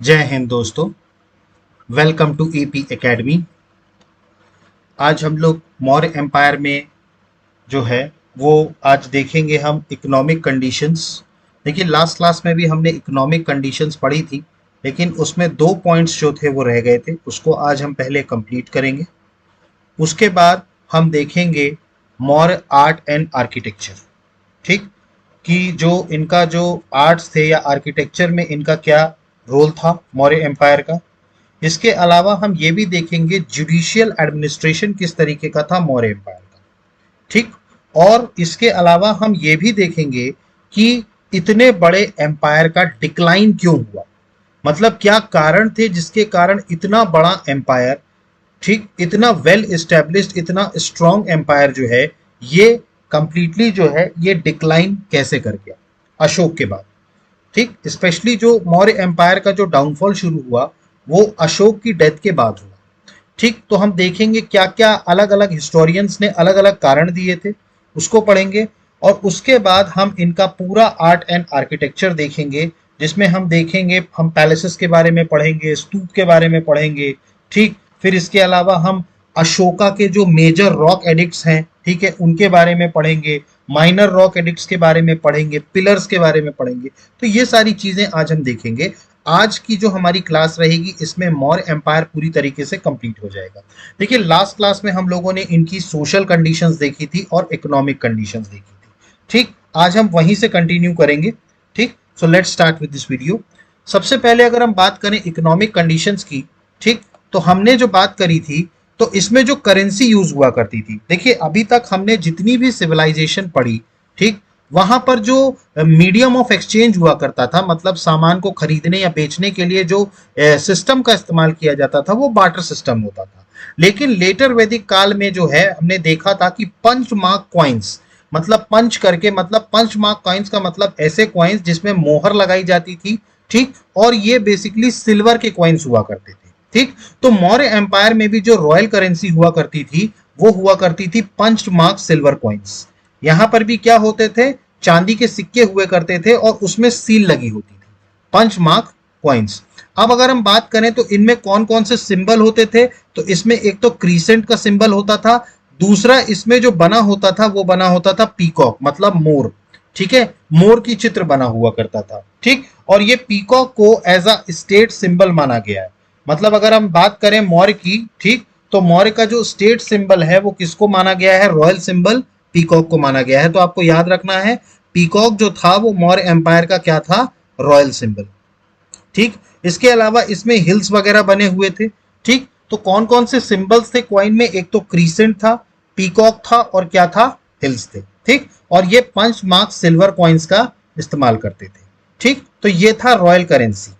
जय हिंद दोस्तों। Welcome to AP academy. आज हम लोग मौर्य एम्पायर में जो है वो आज देखेंगे हम इकोनॉमिक कंडीशंस। देखिए लास्ट क्लास में भी हमने इकोनॉमिक कंडीशंस पढ़ी थी, लेकिन उसमें दो पॉइंट्स जो थे वो रह गए थे, उसको आज हम पहले कंप्लीट करेंगे। उसके बाद हम देखेंगे मौर्य आर्ट एंड आर्किटेक्चर। ठीक, कि जो इनका जो आर्ट्स थे या आर्किटेक्चर में इनका क्या रोल था मौर्य एम्पायर का। इसके अलावा हम ये भी देखेंगे जुडिशियल एडमिनिस्ट्रेशन किस तरीके का था मौर्य एम्पायर का। ठीक, और इसके अलावा हम ये भी देखेंगे कि इतने बड़े एम्पायर का डिक्लाइन क्यों हुआ, मतलब क्या कारण थे जिसके कारण इतना बड़ा एम्पायर, ठीक, इतना वेल एस्टेब्लिश्ड इतना स्ट्रॉन्ग एम्पायर जो है ये कंप्लीटली जो है ये डिक्लाइन कैसे कर गया अशोक के बाद। ठीक, स्पेशली जो मौर्य एम्पायर का जो डाउनफॉल शुरू हुआ वो अशोक की डेथ के बाद हुआ। ठीक, तो हम देखेंगे क्या क्या अलग अलग हिस्टोरियंस ने अलग अलग कारण दिए थे, उसको पढ़ेंगे। और उसके बाद हम इनका पूरा आर्ट एंड आर्किटेक्चर देखेंगे, जिसमें हम देखेंगे, हम पैलेसेस के बारे में पढ़ेंगे, स्तूप के बारे में पढ़ेंगे। ठीक, फिर इसके अलावा हम अशोका के जो मेजर रॉक एडिक्ट्स हैं, ठीक है, उनके बारे में पढ़ेंगे, माइनर रॉक एडिक्ट्स के बारे में पढ़ेंगे, पिलर्स के बारे में पढ़ेंगे। तो ये सारी चीजें आज हम देखेंगे। आज की जो हमारी क्लास रहेगी इसमें मौर्य एम्पायर पूरी तरीके से कंप्लीट हो जाएगा। देखिए लास्ट क्लास में हम लोगों ने इनकी सोशल कंडीशंस देखी थी और इकोनॉमिक कंडीशंस देखी थी। ठीक, आज हम वहीं से कंटिन्यू करेंगे। ठीक, so let's start with this video. सबसे पहले अगर हम बात करें इकोनॉमिक कंडीशंस की, ठीक, तो हमने जो बात करी थी तो इसमें जो करेंसी यूज हुआ करती थी, देखिए अभी तक हमने जितनी भी सिविलाइजेशन पढ़ी, ठीक, वहां पर जो मीडियम ऑफ एक्सचेंज हुआ करता था, मतलब सामान को खरीदने या बेचने के लिए जो सिस्टम का इस्तेमाल किया जाता था वो बार्टर सिस्टम होता था। लेकिन लेटर वैदिक काल में जो है हमने देखा था कि पंच मार्क कॉइन्स, मतलब पंच करके, मतलब पंच मार्क कॉइन्स का मतलब ऐसे कॉइन्स जिसमें मोहर लगाई जाती थी। ठीक, और ये बेसिकली सिल्वर के कॉइन्स हुआ करते थे। ठीक, तो मौर्य एम्पायर में भी जो रॉयल करेंसी हुआ करती थी वो हुआ करती थी पंच मार्क सिल्वर कॉइन्स। यहां पर भी क्या होते थे, चांदी के सिक्के हुए करते थे और उसमें सील लगी होती थी, पंच मार्क कॉइन्स। अब अगर हम बात करें तो इनमें कौन कौन से सिंबल होते थे, तो इसमें एक तो क्रीसेंट का सिंबल होता था, दूसरा इसमें जो बना होता था वो बना होता था पीकॉक, मतलब मोर। ठीक है, मोर की चित्र बना हुआ करता था। ठीक, और ये पीकॉक को एज अ स्टेट सिंबल माना गया है। मतलब अगर हम बात करें मौर्य की, ठीक, तो मौर्य का जो स्टेट सिंबल है वो किसको माना गया है, रॉयल सिंबल पीकॉक को माना गया है। तो आपको याद रखना है पीकॉक जो था वो मौर्य एम्पायर का क्या था, रॉयल सिंबल। ठीक, इसके अलावा इसमें हिल्स वगैरह बने हुए थे। ठीक, तो कौन कौन से सिंबल्स थे क्वाइन में, एक तो क्रीसेंट था, पीकॉक था और क्या था, हिल्स थे। ठीक, और ये पंच मार्क सिल्वर कॉइन्स का इस्तेमाल करते थे। ठीक, तो ये था रॉयल करेंसी।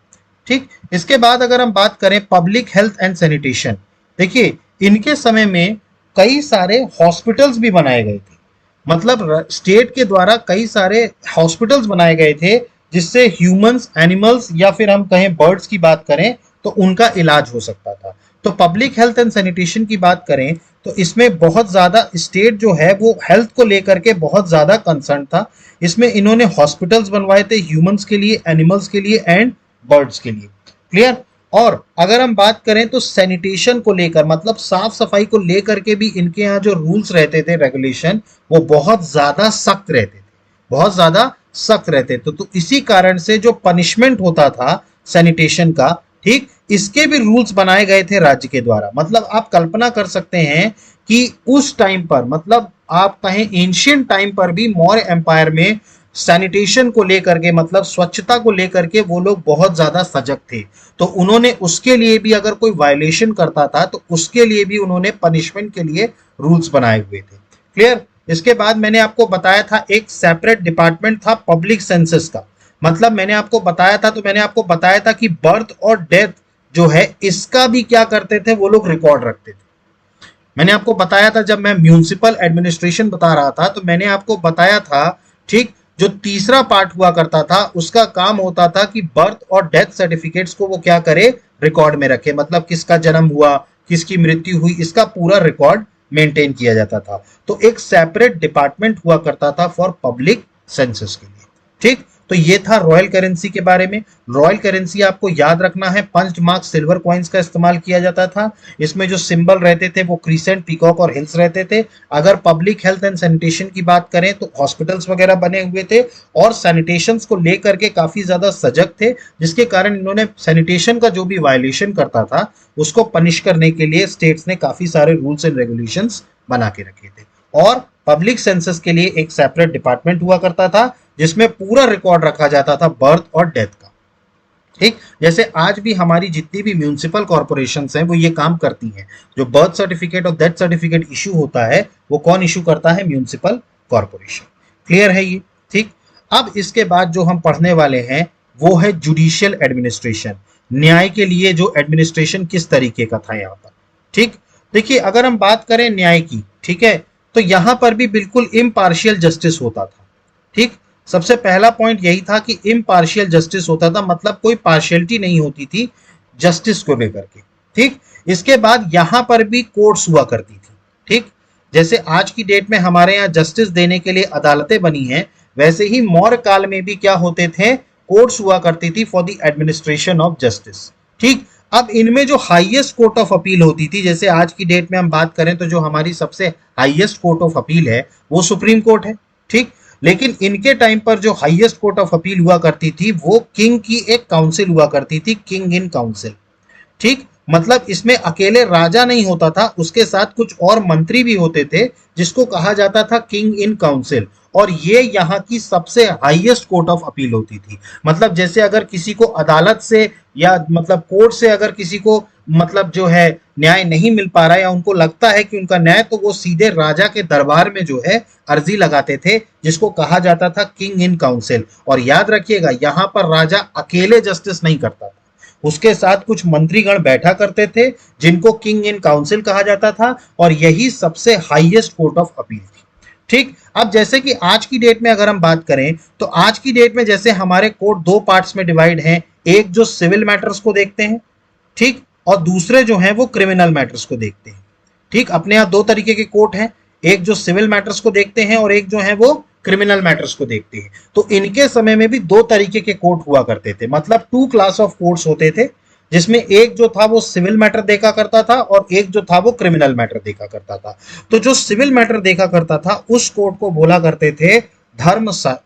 ठीक, इसके बाद अगर हम बात करें पब्लिक हेल्थ एंड सैनिटेशन, देखिए इनके समय में कई सारे हॉस्पिटल्स भी बनाए गए थे, मतलब स्टेट के द्वारा कई सारे हॉस्पिटल्स बनाए गए थे जिससे ह्यूमंस, एनिमल्स या फिर हम कहें बर्ड्स की बात करें तो उनका इलाज हो सकता था। तो पब्लिक हेल्थ एंड सैनिटेशन की बात करें तो इसमें बहुत ज्यादा स्टेट जो है वो हेल्थ को लेकर के बहुत ज्यादा कंसर्न था। इसमें इन्होंने हॉस्पिटल्स बनवाए थे ह्यूमंस के लिए, एनिमल्स के लिए एंड बर्ड्स के लिए। क्लियर। और अगर हम बात करें तो सैनिटेशन को लेकर, मतलब साफ सफाई को लेकर के भी इनके यहाँ जो रूल्स रहते थे, रेगुलेशन, वो बहुत ज्यादा सख्त रहते थे, बहुत ज्यादा सख्त रहते थे। तो इसी कारण से जो पनिशमेंट होता था सैनिटेशन का, ठीक, इसके भी रूल्स बनाए गए थे राज्य के द्वारा। मतलब आप कल्पना कर सकते हैं कि उस टाइम पर, मतलब आप कहें एंशियंट टाइम पर भी मौर्य एम्पायर में सैनिटेशन को लेकर के, मतलब स्वच्छता को लेकर के वो लोग बहुत ज्यादा सजग थे। तो उन्होंने उसके लिए भी, अगर कोई वायलेशन करता था तो उसके लिए भी उन्होंने पनिशमेंट के लिए रूल्स बनाए हुए थे। क्लियर। इसके बाद मैंने आपको बताया था एक सेपरेट डिपार्टमेंट था पब्लिक सेंसस का। मतलब मैंने आपको बताया था, तो मैंने आपको बताया था कि बर्थ और डेथ जो है इसका भी क्या करते थे, वो लोग रिकॉर्ड रखते थे। मैंने आपको बताया था जब मैं म्यूनिसिपल एडमिनिस्ट्रेशन बता रहा था तो मैंने आपको बताया था, ठीक, जो तीसरा पार्ट हुआ करता था उसका काम होता था कि बर्थ और डेथ सर्टिफिकेट्स को वो क्या करे, रिकॉर्ड में रखे। मतलब किसका जन्म हुआ, किसकी मृत्यु हुई, इसका पूरा रिकॉर्ड मेंटेन किया जाता था। तो एक सेपरेट डिपार्टमेंट हुआ करता था फॉर पब्लिक सेंसस के लिए। ठीक, तो ये था रॉयल करेंसी के बारे में। रॉयल करेंसी आपको याद रखना है, पंच मार्क सिल्वर कॉइन्स का इस्तेमाल किया जाता था। इसमें जो सिंबल रहते थे वो क्रीसेंट, पीकॉक और हिल्स रहते थे। अगर पब्लिक हेल्थ एंड सैनिटेशन की बात करें तो हॉस्पिटल्स वगैरह बने हुए थे और सैनिटेशन को लेकर के काफी ज्यादा सजग थे, जिसके कारण इन्होंने सैनिटेशन का जो भी वायलेशन करता था उसको पनिश करने के लिए स्टेट्स ने काफी सारे रूल्स एंड रेगुलेशंस बना के रखे थे। और पब्लिक सेंसस के लिए एक सेपरेट डिपार्टमेंट हुआ करता था जिसमें पूरा रिकॉर्ड रखा जाता था बर्थ और डेथ का। ठीक, जैसे आज भी हमारी जितनी भी म्यूनिसिपल कॉर्पोरेशंस हैं वो ये काम करती हैं। जो बर्थ सर्टिफिकेट और डेथ सर्टिफिकेट इशू होता है वो कौन इशू करता है? Municipal corporation. क्लियर है ये? ठीक, अब इसके बाद जो हम पढ़ने वाले हैं वो है जुडिशियल एडमिनिस्ट्रेशन। न्याय के लिए जो एडमिनिस्ट्रेशन किस तरीके का था यहाँ पर। ठीक, देखिए अगर हम बात करें न्याय की, ठीक है, तो यहां पर भी बिल्कुल इम्पार्शियल जस्टिस होता था। ठीक, सबसे पहला पॉइंट यही था कि इम्पार्शियल जस्टिस होता था, मतलब कोई पार्शियलिटी नहीं होती थी जस्टिस को लेकर के। ठीक, इसके बाद यहां पर भी कोर्ट्स हुआ करती थी। ठीक, जैसे आज की डेट में हमारे यहाँ जस्टिस देने के लिए अदालतें बनी हैं, वैसे ही मौर्य काल में भी क्या होते थे? कोर्ट्स हुआ करती थी for the administration of justice. ठीक, अब इनमें जो हाईएस्ट कोर्ट ऑफ अपील होती थी, जैसे आज की डेट में हम बात करें तो जो हमारी सबसे हाईएस्ट कोर्ट ऑफ अपील है वो सुप्रीम कोर्ट है। ठीक, लेकिन इनके टाइम पर जो हाईएस्ट कोर्ट ऑफ अपील हुआ करती थी वो किंग की एक काउंसिल हुआ करती थी, किंग इन काउंसिल। ठीक, मतलब इसमें अकेले राजा नहीं होता था, उसके साथ कुछ और मंत्री भी होते थे जिसको कहा जाता था किंग इन काउंसिल। और ये यहाँ की सबसे हाईएस्ट कोर्ट ऑफ अपील होती थी। मतलब जैसे अगर किसी को अदालत से या मतलब कोर्ट से अगर किसी को मतलब जो है न्याय नहीं मिल पा रहा है या उनको लगता है कि उनका न्याय, तो वो सीधे राजा के दरबार में जो है अर्जी लगाते थे, जिसको कहा जाता था किंग इन काउंसिल। और याद रखिएगा यहाँ पर राजा अकेले जस्टिस नहीं करता था, उसके साथ कुछ मंत्रीगण बैठा करते थे जिनको किंग इन काउंसिल कहा जाता था, और यही सबसे हाईएस्ट कोर्ट ऑफ अपील थी। ठीक, अब जैसे कि आज की डेट में अगर हम बात करें तो आज की डेट में जैसे हमारे कोर्ट दो पार्ट्स में डिवाइड हैं, एक जो सिविल मैटर्स को देखते हैं, ठीक, और दूसरे जो हैं वो क्रिमिनल मैटर्स को देखते हैं। ठीक, अपने यहाँ दो तरीके के कोर्ट हैं, एक जो सिविल मैटर्स को देखते हैं और एक जो है वो क्रिमिनल मैटर्स को देखते हैं। तो इनके समय में भी दो तरीके के कोर्ट हुआ करते थे, मतलब टू क्लास ऑफ कोर्ट्स होते थे, जिसमें एक जो था वो सिविल मैटर देखा करता था और एक जो था वो क्रिमिनल मैटर देखा करता था। तो जो सिविल मैटर देखा करता था उस कोर्ट को बोला करते थे धर्ममस्थीय।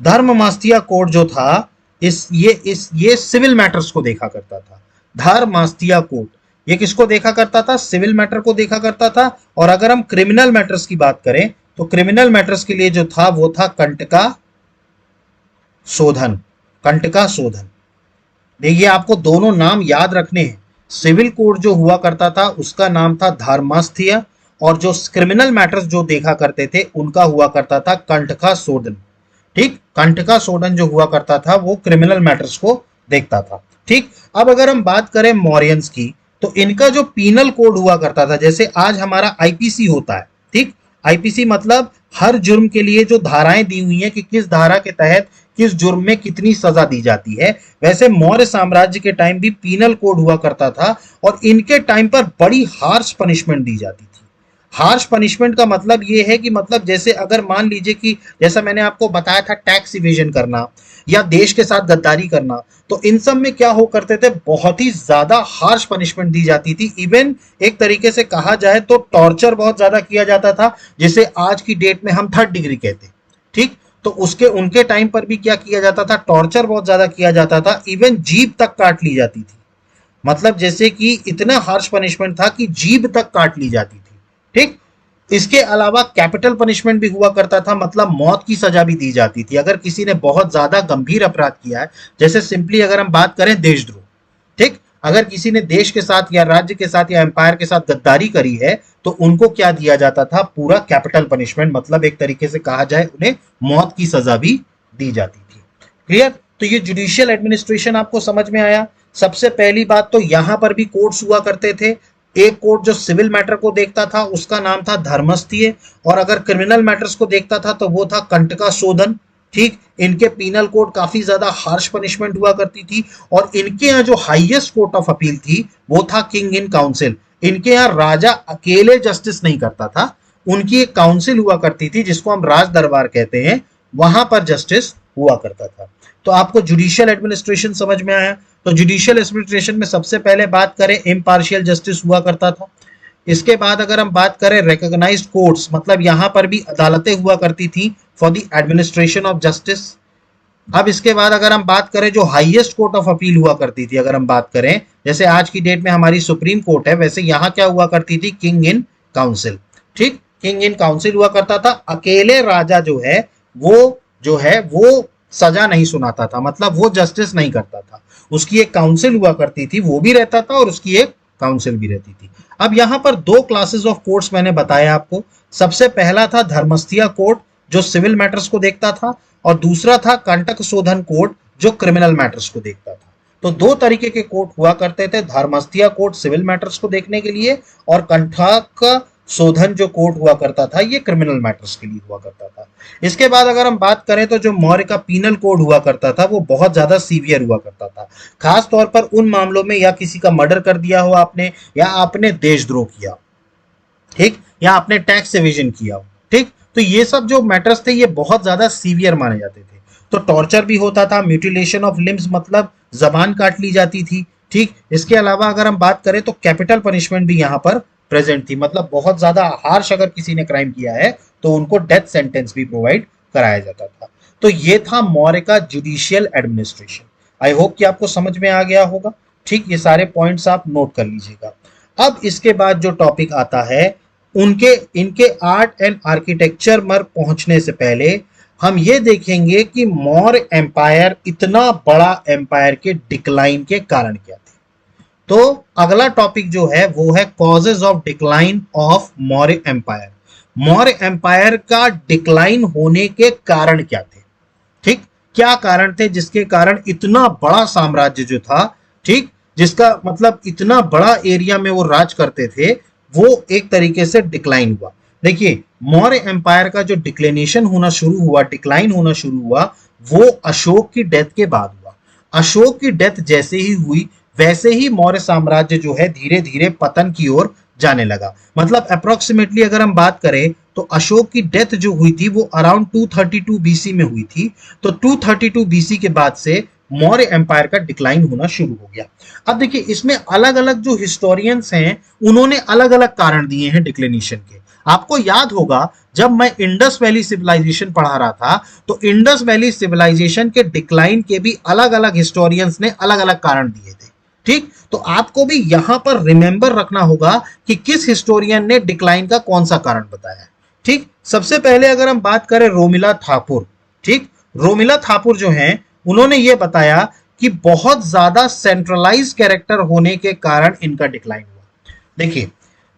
धर्ममस्थीय कोर्ट जो था ये सिविल मैटर्स को देखा करता था। धर्ममस्थीय कोर्ट ये किसको देखा करता था? सिविल मैटर को देखा करता था। और अगर हम क्रिमिनल मैटर्स की बात करें तो क्रिमिनल मैटर्स के लिए जो था वो था कंटका शोधन। कंटका शोधन, देखिए आपको दोनों नाम याद रखने हैं। सिविल कोर्ट जो हुआ करता था उसका नाम था धर्मस्थीय, और जो क्रिमिनल मैटर्स जो देखा करते थे उनका हुआ करता था कंटका शोधन। ठीक, कंटका शोधन जो हुआ करता था वो क्रिमिनल मैटर्स को देखता था। ठीक, अब अगर हम बात करें मौर्यंस की तो इनका जो पीनल कोड हुआ करता था, जैसे आज हमारा आईपीसी होता है। ठीक, आईपीसी मतलब हर जुर्म के लिए जो धाराएं दी हुई हैं कि किस धारा के तहत किस जुर्म में कितनी सजा दी जाती है, वैसे मौर्य साम्राज्य के टाइम भी पीनल कोड हुआ करता था और इनके टाइम पर बड़ी हार्श पनिशमेंट दी जाती थी। हार्श पनिशमेंट का मतलब ये है कि मतलब जैसे अगर मान लीजिए कि जैसा मैंने आपको बताया था टैक्स इवेजन करना या देश के साथ गद्दारी करना, तो इन सब में क्या हो करते थे, बहुत ही ज्यादा हार्श पनिशमेंट दी जाती थी। इवन एक तरीके से कहा जाए तो टॉर्चर बहुत ज्यादा किया जाता था, जिसे आज की डेट में हम 3rd डिग्री कहते हैं। ठीक, तो उसके उनके टाइम पर भी क्या किया जाता था, टॉर्चर बहुत ज्यादा किया जाता था, इवन जीभ तक काट ली जाती थी। मतलब जैसे कि इतना हार्श पनिशमेंट था कि जीभ तक काट ली जाती थी। ठीक, इसके अलावा कैपिटल पनिशमेंट भी हुआ करता था, मतलब मौत की सजा भी दी जाती थी अगर किसी ने बहुत ज्यादा गंभीर अपराध किया है। जैसे सिंपली अगर हम बात करें देशद्रोह, ठीक, अगर किसी ने देश के साथ या राज्य के साथ या एम्पायर के साथ गद्दारी करी है तो उनको क्या दिया जाता था, पूरा कैपिटल पनिशमेंट, मतलब एक तरीके से कहा जाए उन्हें मौत की सजा भी दी जाती थी। क्लियर? तो ये जुडिशियल एडमिनिस्ट्रेशन आपको समझ में आया। सबसे पहली बात तो यहां पर भी कोर्ट्स हुआ करते थे। एक कोर्ट जो सिविल मैटर को देखता था उसका नाम था धर्मस्थीय, और अगर क्रिमिनल मैटर्स को देखता था तो वो था कंटका शोधन। ठीक, इनके पीनल कोड काफी ज्यादा हार्श पनिशमेंट हुआ करती थी, और इनके यहाँ जो हाईएस्ट कोर्ट ऑफ अपील थी वो था किंग इन काउंसिल। इनके यहाँ राजा अकेले जस्टिस नहीं करता था, उनकी एक काउंसिल हुआ करती थी जिसको हम राज दरबार कहते हैं, वहां पर जस्टिस हुआ करता था। तो आपको जुडिशियल एडमिनिस्ट्रेशन समझ में आया। तो जुडिशियल एडमिनिस्ट्रेशन में सबसे पहले बात करें, इम्पार्शियल जस्टिस हुआ करता था। इसके बाद अगर हम बात करें रिकॉग्नाइज्ड कोर्ट्स, मतलब यहां पर भी अदालतें हुआ करती थी for the administration of justice. अब इसके बाद अगर हम बात करें जो हाईएस्ट कोर्ट ऑफ अपील हुआ करती थी, अगर हम बात करें जैसे आज की डेट में हमारी सुप्रीम कोर्ट है, वैसे यहां क्या हुआ करती थी, किंग इन काउंसिल। ठीक, किंग इन काउंसिल हुआ करता था। अकेले राजा जो है वो सजा नहीं सुनाता था, मतलब वो जस्टिस नहीं करता था, उसकी एक काउंसिल हुआ करती थी, वो भी रहता था और उसकी एक काउंसिल भी रहती थी। अब यहां पर दो क्लासेस ऑफ कोर्ट्स मैंने बताया आपको। सबसे पहला था धर्मस्थीय कोर्ट जो सिविल मैटर्स को देखता था, और दूसरा था कंटक शोधन कोर्ट जो क्रिमिनल मैटर्स को देखता था। तो दो तरीके के कोर्ट हुआ करते थे, धर्मस्थीय कोर्ट सिविल मैटर्स को देखने के लिए, और कंटक शोधन जो कोर्ट हुआ करता था ये क्रिमिनल मैटर्स के लिए हुआ करता था। इसके बाद अगर हम बात करें तो जो मौर्य का पीनल कोड हुआ करता था वो बहुत ज्यादा सीवियर हुआ करता था, खास तौर पर उन मामलों में या किसी का मर्डर कर दिया हो आपने, या आपने देशद्रोह किया, ठीक, या आपने टैक्स एविजन किया हो, ठीक, तो ये सब जो मैटर्स थे ये बहुत ज्यादा सीवियर माने जाते थे। तो टॉर्चर भी होता था, म्यूटिलेशन ऑफ लिम्स मतलब जबान काट ली जाती थी, ठीक। इसके अलावा अगर हम बात करें तो कैपिटल पनिशमेंट भी यहाँ पर प्रेजेंट थी, मतलब बहुत ज्यादा हार्श अगर किसी ने क्राइम किया है तो उनको डेथ सेंटेंस भी प्रोवाइड कराया जाता था। तो ये था मौर्य का जुडिशियल एडमिनिस्ट्रेशन। आई होप कि आपको समझ में आ गया होगा, ठीक। ये सारे पॉइंट्स आप नोट कर लीजिएगा। अब इसके बाद जो टॉपिक आता है इनके आर्ट एंड आर्किटेक्चर में पहुंचने से पहले हम ये देखेंगे कि मौर्य एम्पायर, इतना बड़ा एम्पायर के डिक्लाइन के कारण क्या थे। तो अगला टॉपिक जो है वो है causes of decline of Maurya empire. Maurya empire का डिक्लाइन होने के कारण क्या थे, ठीक, क्या कारण थे जिसके कारण इतना बड़ा साम्राज्य जो था, ठीक, जिसका मतलब इतना बड़ा एरिया में वो राज करते थे, वो एक तरीके से डिक्लाइन हुआ। देखिए, मौर्य एम्पायर का जो डिक्लेनेशन होना शुरू हुआ, डिक्लाइन होना शुरू हुआ, वो अशोक की डेथ के बाद हुआ। अशोक की डेथ जैसे ही हुई वैसे ही मौर्य साम्राज्य जो है धीरे धीरे पतन की ओर जाने लगा। मतलब अप्रोक्सीमेटली अगर हम बात करें तो अशोक की डेथ जो हुई थी वो अराउंड 232 बीसी में हुई थी। तो 232 बीसी के बाद से मौर्य एम्पायर का डिक्लाइन होना शुरू हो गया। अब देखिए, इसमें अलग अलग जो हिस्टोरियंस हैं उन्होंने अलग अलग कारण दिए हैं डिक्लेनेशन के। आपको याद होगा जब मैं इंडस वैली सिविलाइजेशन पढ़ा रहा था तो इंडस वैली सिविलाइजेशन के डिक्लाइन के भी अलग अलग हिस्टोरियंस ने अलग अलग कारण दिए थे, ठीक। तो आपको भी यहां पर रिमेंबर रखना होगा कि किस हिस्टोरियन ने डिक्लाइन का कौन सा कारण बताया, ठीक। सबसे पहले अगर हम बात करें रोमिला थापुर, ठीक, रोमिला थापुर जो हैं उन्होंने ये बताया कि बहुत ज्यादा सेंट्रलाइज कैरेक्टर होने के कारण इनका डिक्लाइन हुआ। देखिए,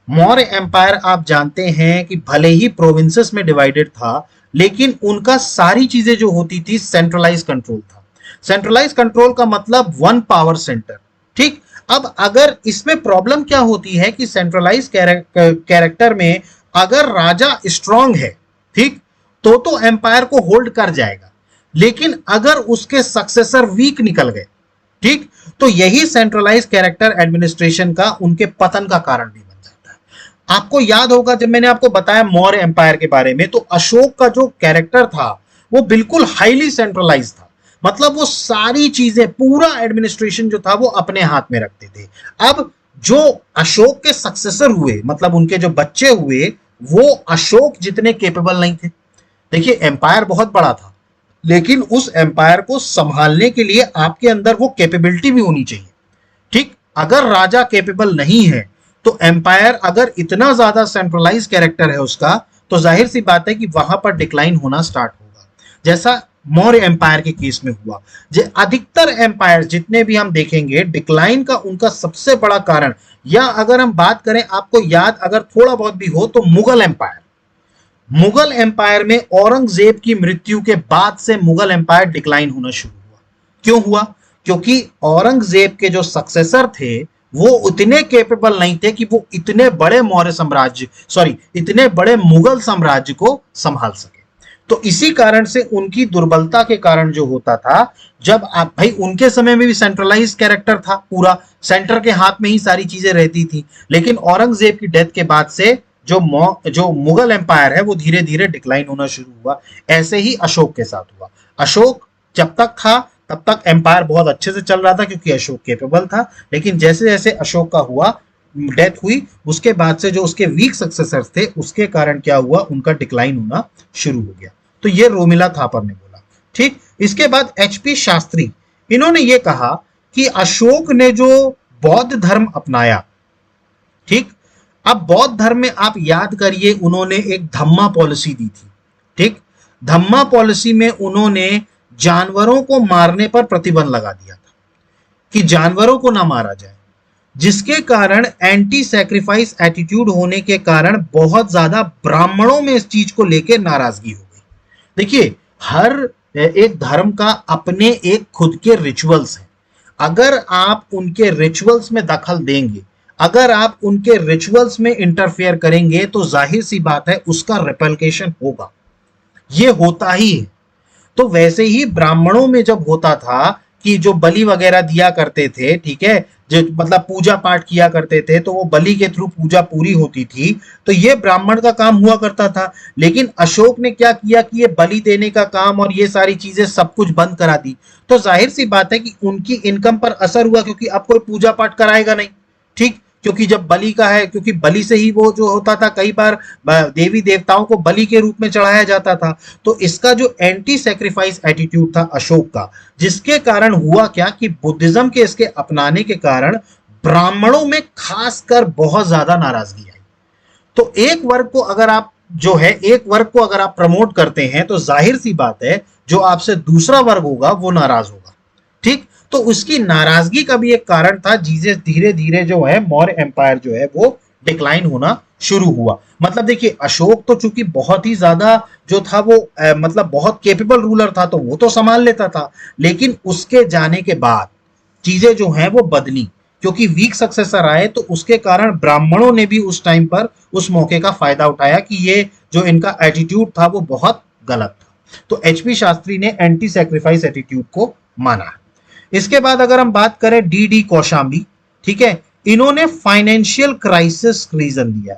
मौर्य एम्पायर आप जानते हैं कि भले ही प्रोविंसेस में डिवाइडेड था, लेकिन उनका सारी चीजें जो होती थी सेंट्रलाइज कंट्रोल था। सेंट्रलाइज कंट्रोल का मतलब वन पावर सेंटर, ठीक। अब अगर इसमें प्रॉब्लम क्या होती है कि सेंट्रलाइज कैरेक्टर में अगर राजा स्ट्रांग है, ठीक, तो एम्पायर को होल्ड कर जाएगा, लेकिन अगर उसके सक्सेसर वीक निकल गए, ठीक, तो यही सेंट्रलाइज कैरेक्टर एडमिनिस्ट्रेशन का उनके पतन का कारण भी बन जाता है। आपको याद होगा जब मैंने आपको बताया मौर्य एम्पायर के बारे में, तो अशोक का जो कैरेक्टर था वो बिल्कुल हाईली सेंट्रलाइज था, मतलब वो सारी चीजें, पूरा एडमिनिस्ट्रेशन जो था वो अपने हाथ में रखते थे। अब जो अशोक के सक्सेसर हुए, मतलब उनके जो बच्चे हुए, वो अशोक जितने केपेबल नहीं थे। देखिए, एम्पायर बहुत बड़ा था, लेकिन उस एम्पायर को संभालने के लिए आपके अंदर वो कैपेबिलिटी भी होनी चाहिए, ठीक। अगर राजा कैपेबल नहीं है तो एम्पायर अगर इतना ज्यादा सेंट्रलाइज कैरेक्टर है उसका, तो जाहिर सी बात है कि वहां पर डिक्लाइन होना स्टार्ट होगा, जैसा मौर्य एम्पायर के केस में हुआ। अधिकतर एम्पायर जितने भी हम देखेंगे, डिक्लाइन का उनका सबसे बड़ा कारण, या अगर हम बात करें, आपको याद अगर थोड़ा बहुत भी हो तो मुगल एम्पायर। मुगल एम्पायर में औरंगजेब की मृत्यु के बाद से मुगल एम्पायर डिक्लाइन होना शुरू हुआ। क्यों हुआ? क्योंकि औरंगजेब के जो सक्सेसर थे वो उतने कैपेबल नहीं थे कि वो इतने बड़े मौर्य साम्राज्य, इतने बड़े मुगल साम्राज्य को संभाल सके। तो इसी कारण से उनकी दुर्बलता के कारण जो होता था, जब आप भाई, उनके समय में भी सेंट्रलाइज कैरेक्टर था, पूरा सेंटर के हाथ में ही सारी चीजें रहती थी, लेकिन औरंगजेब की डेथ के बाद से जो मुगल एम्पायर है वो धीरे धीरे डिक्लाइन होना शुरू हुआ। ऐसे ही अशोक के साथ हुआ। अशोक जब तक था तब तक एम्पायर बहुत अच्छे से चल रहा था क्योंकि अशोक केपेबल था, लेकिन जैसे जैसे अशोक का हुआ, डेथ हुई, उसके बाद से जो उसके वीक सक्सेसर्स थे उसके कारण क्या हुआ, उनका डिक्लाइन होना शुरू हो गया। तो ये रोमिला थापर ने बोला। ठीक, इसके बाद एचपी शास्त्री, इन्होंने ये कहा कि अशोक ने जो बौद्ध धर्म अपनाया, ठीक, अब बौद्ध धर्म में आप याद करिए उन्होंने एक धम्मा पॉलिसी दी थी। ठीक, धम्मा पॉलिसी में उन्होंने जानवरों को मारने पर प्रतिबंध लगा दिया था कि जानवरों को ना मारा जाए, जिसके कारण एंटी सैक्रिफाइस एटीट्यूड होने के कारण बहुत ज्यादा ब्राह्मणों में इस चीज को लेकर नाराजगी हो गई। देखिए, हर एक धर्म का अपने एक खुद के रिचुअल्स हैं। अगर आप उनके रिचुअल्स में दखल देंगे, अगर आप उनके रिचुअल्स में इंटरफेयर करेंगे, तो जाहिर सी बात है उसका रिपल्केशन होगा। ये होता ही है। तो वैसे ही ब्राह्मणों में जब होता था कि जो बलि वगैरह दिया करते थे, ठीक है, जो मतलब पूजा पाठ किया करते थे, तो वो बलि के थ्रू पूजा पूरी होती थी, तो ये ब्राह्मण का काम हुआ करता था। लेकिन अशोक ने क्या किया कि ये बलि देने का काम और ये सारी चीजें सब कुछ बंद करा दी। तो जाहिर सी बात है कि उनकी इनकम पर असर हुआ, क्योंकि अब कोई पूजा पाठ कराएगा नहीं। ठीक, क्योंकि जब बलि का है, क्योंकि बलि से ही वो जो होता था, कई बार देवी देवताओं को बलि के रूप में चढ़ाया जाता था। तो इसका जो एंटी सैक्रिफाइस एटीट्यूड था अशोक का, जिसके कारण हुआ क्या कि बुद्धिज्म के इसके अपनाने के कारण ब्राह्मणों में खासकर बहुत ज्यादा नाराजगी आई। तो एक वर्ग को अगर आप जो है, एक वर्ग को अगर आप प्रमोट करते हैं, तो जाहिर सी बात है जो आपसे दूसरा वर्ग होगा वो नाराज होगा। ठीक, तो उसकी नाराजगी का भी एक कारण था, चीजें धीरे धीरे जो है मौर्य एम्पायर जो है वो डिक्लाइन होना शुरू हुआ। मतलब देखिए, अशोक तो चूंकि बहुत ही ज्यादा जो था वो मतलब बहुत केपेबल रूलर था, तो वो तो संभाल लेता था, लेकिन उसके जाने के बाद चीजें जो हैं वो बदली, क्योंकि वीक सक्सेसर आए, तो उसके कारण ब्राह्मणों ने भी उस टाइम पर उस मौके का फायदा उठाया कि ये जो इनका एटीट्यूड था वो बहुत गलत था। तो एचपी शास्त्री ने एंटी सैक्रिफाइस एटीट्यूड को माना। इसके बाद अगर हम बात करें डी डी कौशाम्बी, ठीक है, इन्होंने फाइनेंशियल क्राइसिस रीजन दिया।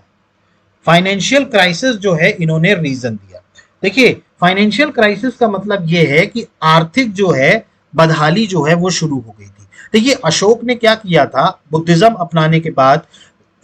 फाइनेंशियल क्राइसिस जो है इन्होंने रीजन दिया। देखिए, फाइनेंशियल क्राइसिस का मतलब यह है कि आर्थिक जो है बदहाली जो है वो शुरू हो गई थी। देखिए, अशोक ने क्या किया था, बुद्धिज्म अपनाने के बाद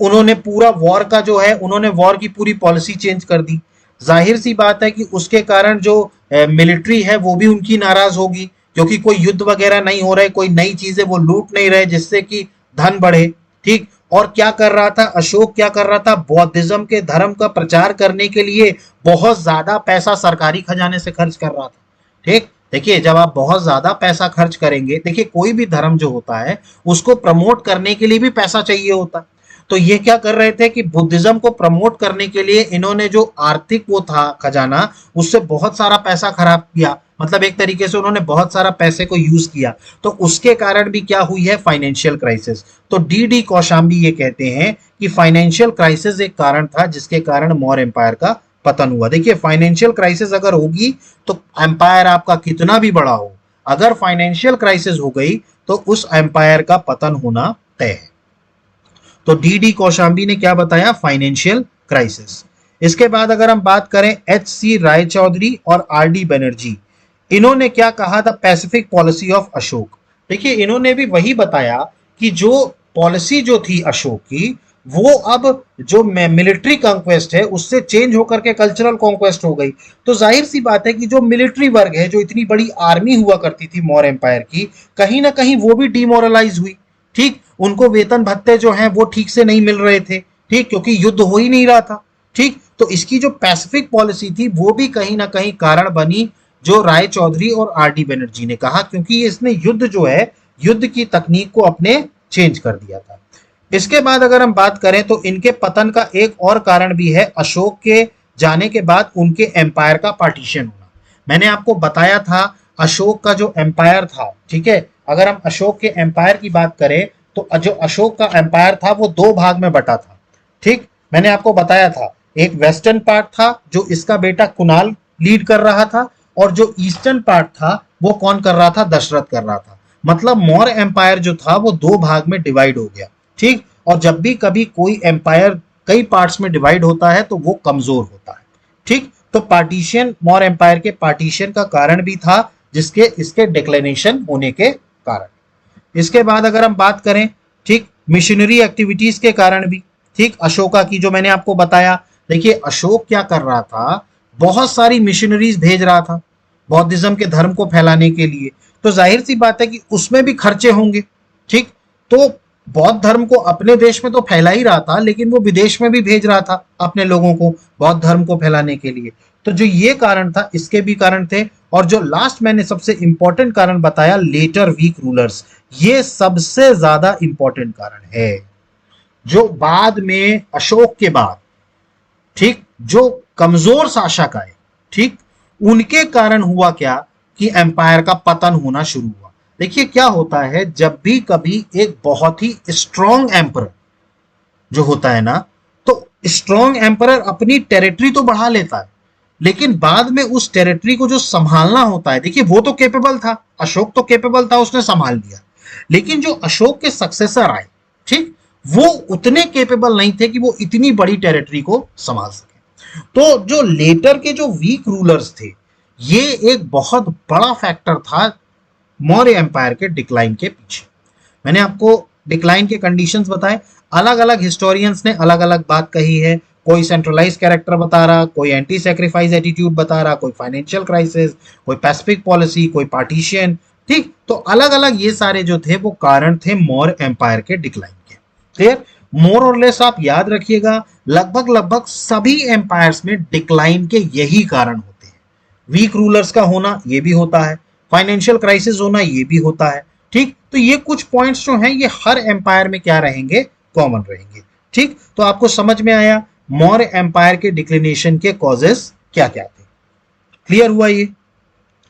उन्होंने पूरा वॉर का जो है, उन्होंने वॉर की पूरी पॉलिसी चेंज कर दी। जाहिर सी बात है कि उसके कारण जो मिलिट्री है वो भी उनकी नाराज होगी, क्योंकि कोई युद्ध वगैरह नहीं हो रहे, कोई नई चीजें वो लूट नहीं रहे जिससे कि धन बढ़े। ठीक, और क्या कर रहा था अशोक, क्या कर रहा था, बौद्धिज्म के धर्म का प्रचार करने के लिए बहुत ज्यादा पैसा सरकारी खजाने से खर्च कर रहा था। ठीक, देखिए, जब आप बहुत ज्यादा पैसा खर्च करेंगे, देखिए कोई भी धर्म जो होता है उसको प्रमोट करने के लिए भी पैसा चाहिए होता है। तो ये क्या कर रहे थे कि बुद्धिज्म को प्रमोट करने के लिए इन्होंने जो आर्थिक वो था खजाना, उससे बहुत सारा पैसा खराब किया। मतलब एक तरीके से उन्होंने बहुत सारा पैसे को यूज किया, तो उसके कारण भी क्या हुई है, फाइनेंशियल क्राइसिस। तो डी डी कौशाम्बी ये कहते हैं कि फाइनेंशियल क्राइसिस एक कारण था जिसके कारण मौर्य एम्पायर का पतन हुआ। देखिए, फाइनेंशियल क्राइसिस अगर होगी तो एम्पायर आपका कितना भी बड़ा हो, अगर फाइनेंशियल क्राइसिस हो गई तो उस एम्पायर का पतन होना तय है। तो डी डी कौशाम्बी ने क्या बताया, फाइनेंशियल क्राइसिस। इसके बाद अगर हम बात करें एच सी रायचौधरी और आर डी बनर्जी, इन्होंने क्या कहा था, पैसिफिक पॉलिसी ऑफ अशोक। देखिए, इन्होंने भी वही बताया कि जो पॉलिसी जो थी अशोक की, वो अब जो मिलिट्री कॉन्क्वेस्ट है उससे चेंज होकर के कल्चरल कॉन्क्वेस्ट हो गई। तो जाहिर सी बात है कि जो मिलिट्री वर्ग है, जो इतनी बड़ी आर्मी हुआ करती थी मौर्य एम्पायर की, कहीं ना कहीं वो भी डिमोरलाइज हुई। ठीक, उनको वेतन भत्ते जो हैं वो ठीक से नहीं मिल रहे थे। ठीक, क्योंकि युद्ध हो ही नहीं रहा था। ठीक, तो इसकी जो पैसिफिक पॉलिसी थी वो भी कहीं ना कहीं कारण बनी, जो राय चौधरी और आर डी बनर्जी ने कहा, क्योंकि इसने युद्ध जो है, युद्ध की तकनीक को अपने चेंज कर दिया था। इसके बाद अगर हम बात करें तो इनके पतन का एक और कारण भी है, अशोक के जाने के बाद उनके एम्पायर का पार्टीशन होना। मैंने आपको बताया था अशोक का जो एम्पायर था, ठीक है, अगर हम अशोक के एम्पायर की बात करें तो जो अशोक का एम्पायर था वो दो भाग में बटा था। ठीक, मैंने आपको बताया था, एक वेस्टर्न पार्ट था जो इसका बेटा कुणाल लीड कर रहा था, और जो ईस्टर्न पार्ट था वो कौन कर रहा था, दशरथ कर रहा था। मतलब मौर्य एम्पायर जो था वो दो भाग में डिवाइड हो गया। ठीक, और जब भी कभी कोई एम्पायर कई पार्ट्स में डिवाइड होता है तो वो कमजोर होता है। ठीक, तो पार्टीशन, मौर्य एम्पायर के पार्टीशन का कारण भी था, जिसके इसके डिक्लिनेशन होने के कारण। इसके बाद अगर हम बात करें, ठीक, मिशनरी एक्टिविटीज के कारण भी, ठीक, अशोका की जो मैंने आपको बताया, देखिए अशोक क्या कर रहा था, बहुत सारी मिशनरीज भेज रहा था बौद्धिज्म के धर्म को फैलाने के लिए, तो जाहिर सी बात है कि उसमें भी खर्चे होंगे। ठीक, तो बौद्ध धर्म को अपने देश में तो फैला ही रहा था, लेकिन वो विदेश में भी भेज रहा था अपने लोगों को बौद्ध धर्म को फैलाने के लिए। तो जो ये कारण था, इसके भी कारण थे। और जो लास्ट मैंने सबसे इंपॉर्टेंट कारण बताया, लेटर वीक रूलर्स, ये सबसे ज्यादा इंपॉर्टेंट कारण है। जो बाद में अशोक के बाद, ठीक, जो कमजोर शासक आए, ठीक, उनके कारण हुआ क्या कि एम्पायर का पतन होना शुरू हुआ। देखिए क्या होता है, जब भी कभी एक बहुत ही स्ट्रॉन्ग एम्पर जो होता है ना, तो स्ट्रॉन्ग एम्पर अपनी टेरिटरी तो बढ़ा लेता है, लेकिन बाद में उस टेरिटरी को जो संभालना होता है, देखिए वो तो कैपेबल था, अशोक तो कैपेबल था, उसने संभाल लिया, लेकिन जो अशोक के सक्सेसर आए, ठीक, वो उतने कैपेबल नहीं थे कि वो इतनी बड़ी टेरिटरी को संभाल सके। तो जो लेटर के जो वीक रूलर्स थे, ये एक बहुत बड़ा फैक्टर था मौर्य एम्पायर के डिक्लाइन के पीछे। मैंने आपको डिक्लाइन के कंडीशंस बताए, अलग अलग हिस्टोरियंस ने अलग अलग बात कही है, कोई सेंट्रलाइज कैरेक्टर बता रहा, कोई एंटी सैक्रिफाइस एटीट्यूड बता रहा, कोई फाइनेंशियल क्राइसिस, कोई पैसिफिक पॉलिसी, कोई पार्टीशन। ठीक, तो अलग अलग ये सारे जो थे वो कारण थे मौर्य एम्पायर के डिक्लाइन के। क्लियर, मोर और लेस आप याद रखिएगा, लगभग लगभग सभी एम्पायर्स में डिक्लाइन के यही कारण होते हैं। वीक रूलर्स का होना ये भी होता है, फाइनेंशियल क्राइसिस होना ये भी होता है। ठीक, तो ये कुछ पॉइंट्स जो हैं ये हर एम्पायर में क्या रहेंगे, कॉमन रहेंगे। ठीक, तो आपको समझ में आया मौर्य एम्पायर के डिक्लिनेशन के कॉजेस क्या क्या थे। क्लियर हुआ ये।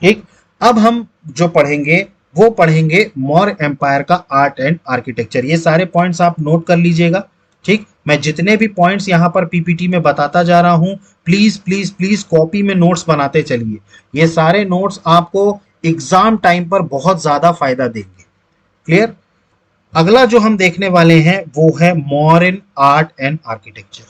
ठीक, अब हम जो पढ़ेंगे वो पढ़ेंगे मौर्य एम्पायर का आर्ट एंड आर्किटेक्चर। ये सारे पॉइंट्स आप नोट कर लीजिएगा। ठीक, मैं जितने भी पॉइंट्स यहाँ पर पीपीटी में बताता जा रहा हूं, प्लीज प्लीज प्लीज कॉपी में नोट्स बनाते चलिए। ये सारे नोट्स आपको एग्जाम टाइम पर बहुत ज्यादा फायदा देंगे। क्लियर। अगला जो हम देखने वाले हैं वो है मॉडर्न आर्ट एंड आर्किटेक्चर।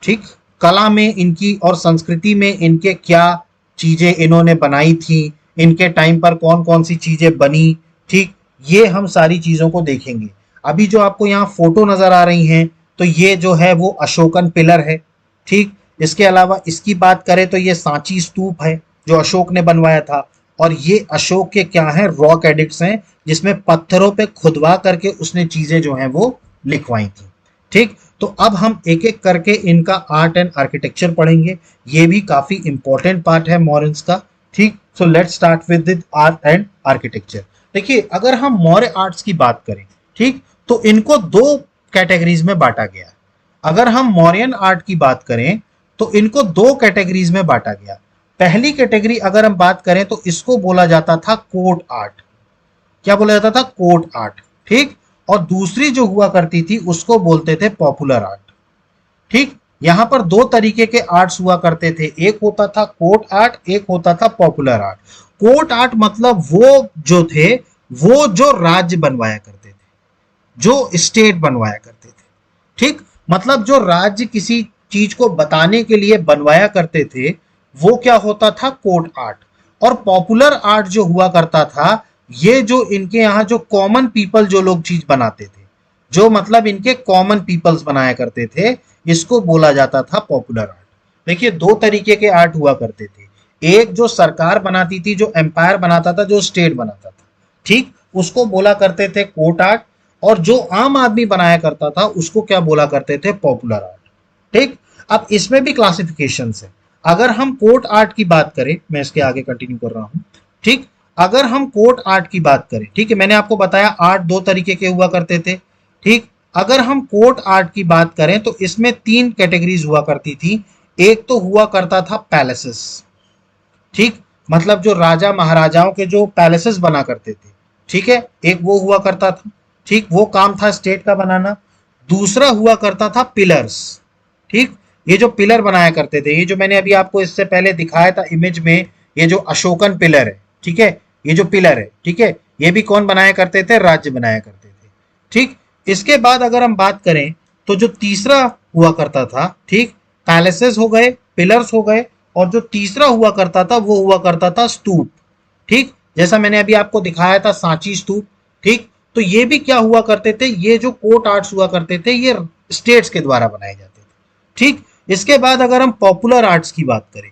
ठीक, कला में इनकी और संस्कृति में इनके क्या चीजें इन्होंने बनाई थी, इनके टाइम पर कौन कौन सी चीजें बनी। ठीक, ये हम सारी चीजों को देखेंगे। अभी जो आपको यहाँ फोटो नजर आ रही हैं, तो ये जो है वो अशोकन पिलर है। ठीक, इसके अलावा इसकी बात करें तो ये सांची स्तूप है जो अशोक ने बनवाया था, और ये अशोक के क्या है, रॉक एडिक्ट्स हैं, जिसमें पत्थरों पे खुदवा करके उसने चीजें जो हैं वो लिखवाई थी। ठीक, तो अब हम एक एक करके इनका आर्ट एंड आर्किटेक्चर पढ़ेंगे। ये भी काफी इंपॉर्टेंट पार्ट है मॉडर्न्स का। ठीक, so let's start with art and architecture. देखिए अगर हम मौर्य आर्ट्स की बात करें, ठीक, तो इनको दो कैटेगरीज में बांटा गया। अगर हम मौर्यन आर्ट की बात करें तो इनको दो कैटेगरीज में बांटा गया। पहली कैटेगरी अगर हम बात करें तो इसको बोला जाता था कोर्ट आर्ट। क्या बोला जाता था, कोर्ट आर्ट। ठीक, और दूसरी जो हुआ करती थी उसको बोलते थे पॉपुलर आर्ट। ठीक, यहां पर दो तरीके के आर्ट्स हुआ करते थे, एक होता था कोर्ट आर्ट, एक होता था पॉपुलर आर्ट। कोर्ट आर्ट मतलब वो जो थे वो जो राज्य बनवाया करते थे, जो स्टेट बनवाया करते थे। ठीक, मतलब जो राज्य किसी चीज को बताने के लिए बनवाया करते थे वो क्या होता था, कोर्ट आर्ट। और पॉपुलर आर्ट जो हुआ करता था, ये जो इनके यहाँ जो कॉमन पीपल जो लोग चीज बनाते थे, जो मतलब इनके कॉमन पीपल्स बनाया करते थे, इसको बोला जाता था पॉपुलर आर्ट। देखिए दो तरीके के आर्ट हुआ करते थे, एक जो सरकार बनाती थी, जो एम्पायर बनाता था, जो स्टेट बनाता था, ठीक, उसको बोला करते थे कोर्ट आर्ट। और जो आम आदमी बनाया करता था उसको क्या बोला करते थे, पॉपुलर आर्ट। ठीक, अब इसमें भी क्लासिफिकेशन है। अगर हम कोर्ट आर्ट की बात करें, मैं इसके आगे कंटिन्यू कर रहा हूं। ठीक, अगर हम कोर्ट आर्ट की बात करें, ठीक है, मैंने आपको बताया आर्ट दो तरीके के हुआ करते थे। ठीक, अगर हम कोर्ट आर्ट की बात करें तो इसमें तीन कैटेगरीज हुआ करती थी। एक तो हुआ करता था पैलेसेस। ठीक, मतलब जो राजा महाराजाओं के जो पैलेसेस बना करते थे, ठीक है, एक वो हुआ करता था। ठीक, वो काम था स्टेट का बनाना। दूसरा हुआ करता था पिलर्स। ठीक, ये जो पिलर बनाया करते थे, ये जो मैंने अभी आपको इससे पहले दिखाया था इमेज में, ये जो अशोकन पिलर है, ठीक है, ये जो पिलर है, ठीक है, ये भी कौन बनाया करते थे, राज्य बनाया करते थे। ठीक, इसके बाद अगर हम बात करें तो जो तीसरा हुआ करता था, ठीक, पैलेसेस हो गए, पिलर्स हो गए, और जो तीसरा हुआ करता था वो हुआ करता था स्तूप। ठीक, जैसा मैंने अभी आपको दिखाया था सांची स्तूप। ठीक, तो ये भी क्या हुआ करते थे, ये जो कोर्ट आर्ट्स हुआ करते थे ये स्टेट्स के द्वारा बनाए जाते थे। ठीक, इसके बाद अगर हम पॉपुलर आर्ट्स की बात करें,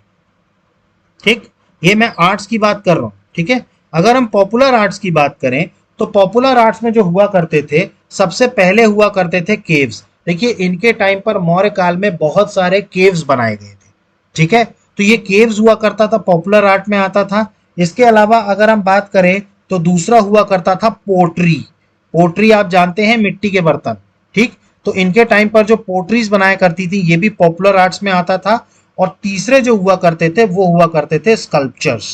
ठीक, ये मैं आर्ट्स की बात कर रहा हूं, ठीक है। अगर हम पॉपुलर आर्ट्स की बात करें तो पॉपुलर आर्ट्स में जो हुआ करते थे, सबसे पहले हुआ करते थे केव्स। देखिए इनके टाइम पर मौर्य काल में बहुत सारे केव्स बनाए गए थे, ठीक है। तो ये केव्स हुआ करता था, पॉपुलर आर्ट में आता था। इसके अलावा अगर हम बात करें तो दूसरा हुआ करता था पोट्री। पोट्री आप जानते हैं, मिट्टी के बर्तन। ठीक, तो इनके टाइम पर जो पोट्रीज बनाया करती थी ये भी पॉपुलर आर्ट्स में आता था। और तीसरे जो हुआ करते थे वो हुआ करते थे स्कल्पचर्स।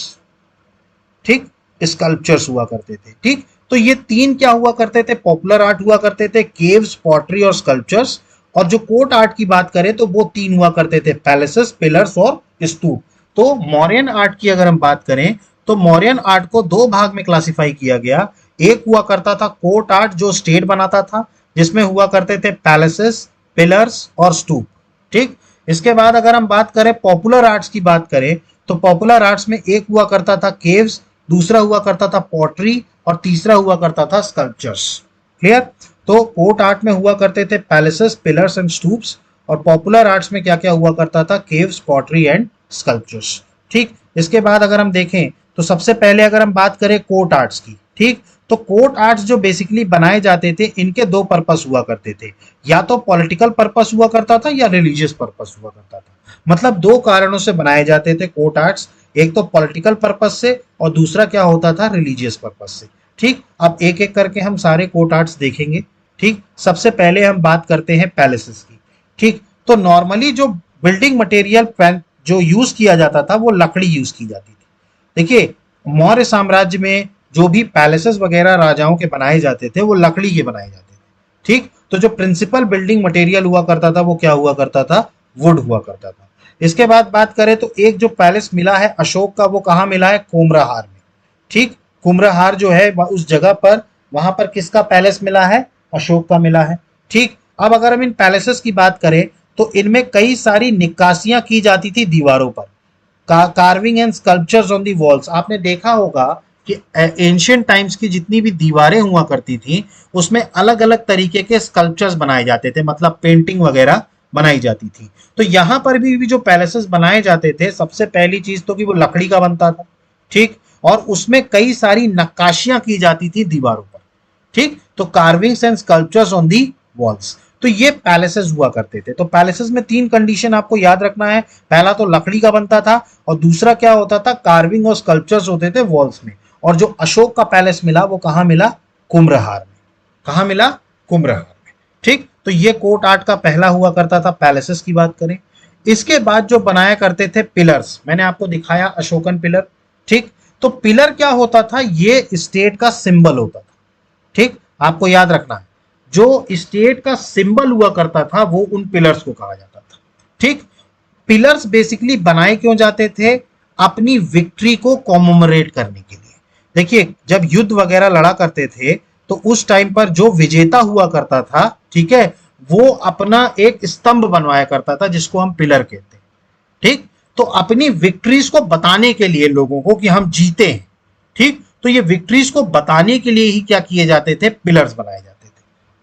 ठीक, स्कल्पचर्स हुआ करते थे। ठीक, तो ये तीन क्या हुआ करते थे, पॉपुलर आर्ट हुआ करते थे, केव्स, पॉटरी और स्कल्पचर्स। और जो कोर्ट आर्ट की बात करें तो वो तीन हुआ करते थे, पैलेसेस, पिलर्स और स्तूप। तो मौर्यन आर्ट की अगर हम बात करें तो मौर्यन आर्ट को दो भाग में क्लासिफाई किया गया। एक हुआ करता था कोर्ट आर्ट जो स्टेट बनाता था, जिसमें हुआ करते थे पैलेसेस, पिलर्स और स्तूप। ठीक, इसके बाद अगर हम बात करें पॉपुलर आर्ट्स की बात करें तो पॉपुलर आर्ट्स में एक हुआ करता था केव्स, दूसरा हुआ करता था पॉटरी और तीसरा हुआ करता था स्कल्पचर्स। क्लियर। तो कोर्ट आर्ट में हुआ करते थे पैलेसेस, पिलर्स एंड स्टूप्स, और पॉपुलर आर्ट्स में क्या क्या हुआ करता था, केव्स, पॉटरी एंड स्कल्पचर्स। ठीक, इसके बाद अगर हम देखें तो सबसे पहले अगर हम बात करें कोर्ट आर्ट्स की, ठीक, तो कोर्ट आर्ट्स जो बेसिकली बनाए जाते थे इनके दो पर्पस हुआ करते थे, या तो पॉलिटिकल पर्पस हुआ करता था या रिलीजियस पर्पस हुआ करता था। मतलब दो कारणों से बनाए जाते थे कोर्ट आर्ट्स, एक तो पॉलिटिकल पर्पस से और दूसरा क्या होता था, रिलीजियस पर्पस से। ठीक, अब एक एक करके हम सारे कोर्ट आर्ट्स देखेंगे। ठीक, सबसे पहले हम बात करते हैं पैलेसेस की। ठीक, तो नॉर्मली जो बिल्डिंग मटेरियल जो यूज किया जाता था वो लकड़ी यूज की जाती थी। देखिए मौर्य साम्राज्य में जो भी पैलेसेस वगैरह राजाओं के बनाए जाते थे वो लकड़ी के बनाए जाते थे। ठीक, तो जो प्रिंसिपल बिल्डिंग मटेरियल हुआ करता था वो क्या हुआ करता था, वुड हुआ करता था। इसके बाद बात करें तो एक जो पैलेस मिला है अशोक का वो कहाँ मिला है, कुम्हराहार में। ठीक, कुम्हराहार जो है उस जगह पर, वहां पर किसका पैलेस मिला है, अशोक का मिला है। ठीक, अब अगर हम इन पैलेसेस की बात करें तो इनमें कई सारी निकासियां की जाती थी दीवारों पर, carving and sculptures on the walls. आपने देखा होगा कि एंशियंट टाइम्स की जितनी भी दीवारें हुआ करती थी उसमें अलग अलग तरीके के स्कल्पचर्स बनाए जाते थे, मतलब पेंटिंग वगैरह बनाई जाती थी। तो यहां पर भी जो पैलेसेस बनाए जाते थे सबसे पहली चीज तो कि वो लकड़ी का बनता था। ठीक, और उसमें कई सारी नक्काशियां की जाती थी दीवारों पर। ठीक, तो carvings and sculptures on the walls. तो ये पैलेसेस हुआ करते थे। तो पैलेसेस में तीन कंडीशन आपको याद रखना है, पहला तो लकड़ी का बनता था और दूसरा क्या होता था, कार्विंग और स्कल्पचर्स होते थे वॉल्स में। और जो अशोक का पैलेस मिला वो कहाँ मिला, कुम्हराहार में। कहाँ मिला, कुम्हराहार में। ठीक, तो ये कोर्ट आर्ट का पहला हुआ करता था, पैलेसेस की बात करें। इसके बाद जो बनाया करते थे पिलर्स, मैंने आपको दिखाया अशोकन पिलर। ठीक, तो पिलर क्या होता था, ये स्टेट का सिंबल होता था। ठीक, आपको याद रखना है जो स्टेट का सिंबल हुआ करता था वो उन पिलर्स को कहा जाता था। ठीक, पिलर्स बेसिकली बनाए क्यों जाते थे, अपनी विक्ट्री को कॉमेमोरेट करने के लिए। देखिए जब युद्ध वगैरह लड़ा करते थे तो उस टाइम पर जो विजेता हुआ करता था, ठीक है, वो अपना एक स्तंभ बनवाया करता था जिसको हम पिलर कहते हैं। ठीक, तो अपनी विक्ट्रीज को बताने के लिए लोगों को कि हम जीते हैं। ठीक, तो ये विक्ट्रीज को बताने के लिए ही क्या किए जाते थे, पिलर्स बनाए जाते थे।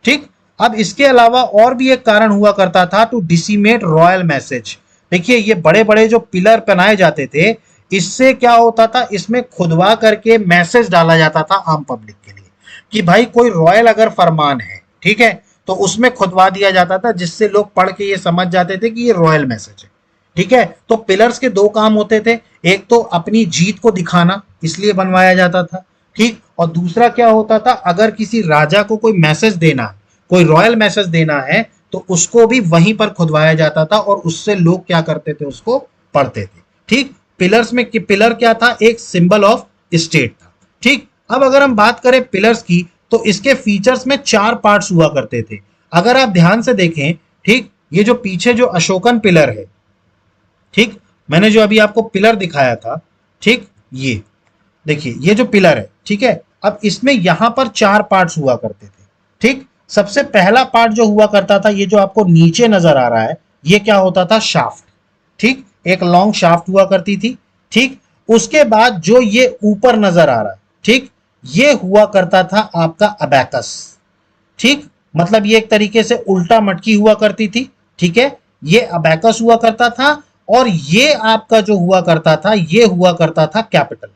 ठीक, अब इसके अलावा और भी एक कारण हुआ करता था, टू डिसीमेट रॉयल मैसेज। देखिए ये बड़े बड़े जो पिलर बनाए जाते थे इससे क्या होता था, इसमें खुदवा करके मैसेज डाला जाता था आम पब्लिक के लिए कि भाई कोई रॉयल अगर फरमान है, ठीक है, तो उसमें खुदवा दिया जाता था जिससे लोग पढ़ के ये समझ जाते थे कि ये रॉयल मैसेज है। ठीक है, तो पिलर्स के दो काम होते थे, एक तो अपनी जीत को दिखाना इसलिए बनवाया जाता था। ठीक, और दूसरा क्या होता था, अगर किसी राजा को कोई मैसेज देना है, कोई रॉयल मैसेज देना है तो उसको भी वहीं पर खुदवाया जाता था और उससे लोग क्या करते थे, उसको पढ़ते थे। ठीक, पिलर्स में पिलर क्या था, एक सिंबल ऑफ स्टेट था। ठीक, अब अगर हम बात करें पिलर्स की तो इसके फीचर्स में चार पार्ट्स हुआ करते थे। अगर आप ध्यान से देखें, ठीक, ये जो पीछे जो अशोकन पिलर है, ठीक, मैंने जो अभी आपको पिलर दिखाया था, ठीक, ये देखिए ये जो पिलर है, ठीक है, अब इसमें यहां पर चार पार्ट्स हुआ करते थे। ठीक, सबसे पहला पार्ट जो हुआ करता था, ये जो आपको नीचे नजर आ रहा है, ये क्या होता था? शाफ्ट। ठीक, एक लॉन्ग शाफ्ट हुआ करती थी। ठीक, उसके बाद जो ये ऊपर नजर आ रहा है, ठीक, ये हुआ करता था आपका अबैकस। ठीक, मतलब ये एक तरीके से उल्टा मटकी हुआ करती थी। ठीक है, ये अबैकस हुआ करता था। और ये आपका जो हुआ करता था, ये हुआ करता था कैपिटल।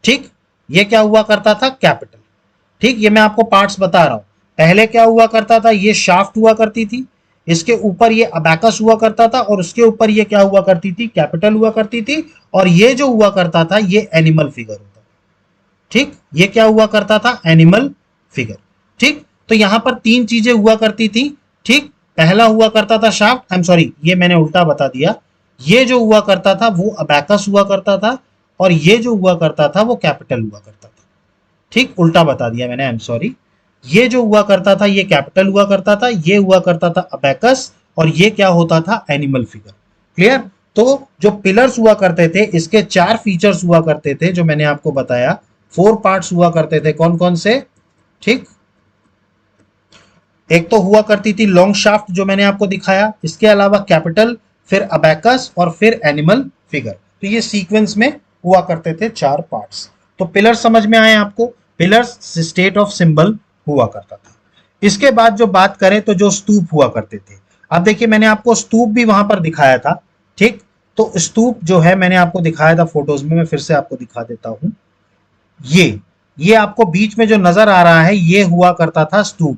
ठीक, ये क्या हुआ करता था? कैपिटल। ठीक, ये मैं आपको पार्ट्स बता रहा हूं। पहले क्या हुआ करता था? ये शाफ्ट हुआ करती थी, इसके ऊपर ये अबैकस हुआ करता था, और उसके ऊपर ये क्या हुआ करती थी? कैपिटल हुआ करती थी। और ये जो हुआ करता था, ये एनिमल फिगर होता था। ठीक, ये क्या हुआ करता था? Animal figure. ठीक, तो यहां पर तीन चीजें हुआ करती थी। ठीक, पहला हुआ करता था शाफ्ट, आई एम सॉरी, ये मैंने उल्टा बता दिया। ये जो हुआ करता था वो अबैकस हुआ करता था, और ये जो हुआ करता था वो कैपिटल हुआ करता था। ठीक, उल्टा बता दिया मैंने, आई एम सॉरी। ये जो हुआ करता था ये कैपिटल हुआ करता था, ये हुआ करता था अबैकस, और ये क्या होता था? Animal figure. क्लियर? तो जो पिलर्स हुआ करते थे, इसके चार फीचर्स हुआ करते थे जो मैंने आपको बताया। फोर पार्ट्स हुआ करते थे, कौन कौन से? ठीक, एक तो हुआ करती थी लॉन्ग शाफ्ट जो मैंने आपको दिखाया, इसके अलावा कैपिटल, फिर अबैकस, और फिर एनिमल फिगर। तो ये सीक्वेंस में हुआ करते थे चार पार्ट्स। तो पिलर समझ में आए आपको? पिलर्स स्टेट ऑफ सिंबल हुआ करता था। इसके बाद जो बात करें तो जो स्तूप हुआ करते थे, अब देखिए मैंने आपको स्तूप भी वहां पर दिखाया था। ठीक, तो स्तूप जो है मैंने आपको दिखाया था फोटोज में, मैं फिर से आपको दिखा देता हूं। ये आपको बीच में जो नजर आ रहा है, ये हुआ करता था स्तूप।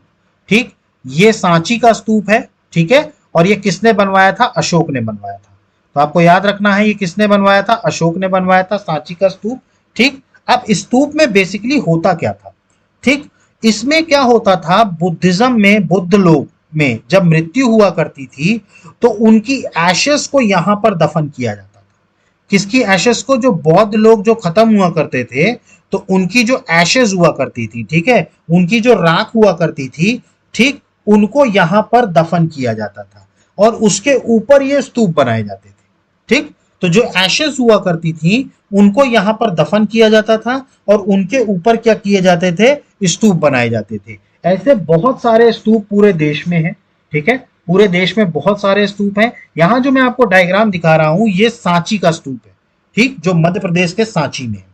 ठीक, ये सांची का स्तूप है। ठीक है, और ये किसने बनवाया था? अशोक ने बनवाया था। तो आपको याद रखना है, ये किसने बनवाया था? अशोक ने बनवाया था सांची का स्तूप। ठीक, अब स्तूप में बेसिकली होता क्या था? ठीक, इसमें क्या होता था? बुद्धिज्म में, बुद्ध लोग में जब मृत्यु हुआ करती थी, तो उनकी एशेस को यहां पर दफन किया जाता था। किसकी एशेस को? जो बौद्ध लोग जो खत्म हुआ करते थे, तो उनकी जो एशेस हुआ करती थी, ठीक है, उनकी जो राख हुआ करती थी, ठीक, उनको यहां पर दफन किया जाता था, और उसके ऊपर ये स्तूप बनाए जाते थे। ठीक, तो जो एशेस हुआ करती थी, उनको यहां पर दफन किया जाता था, और उनके ऊपर क्या किए जाते थे? स्तूप बनाए जाते थे। ऐसे बहुत सारे स्तूप पूरे देश में हैं। ठीक है, पूरे देश में बहुत सारे स्तूप हैं। यहां जो मैं आपको डायग्राम दिखा रहा हूं, ये सांची का स्तूप है। ठीक, जो मध्य प्रदेश के सांची में है।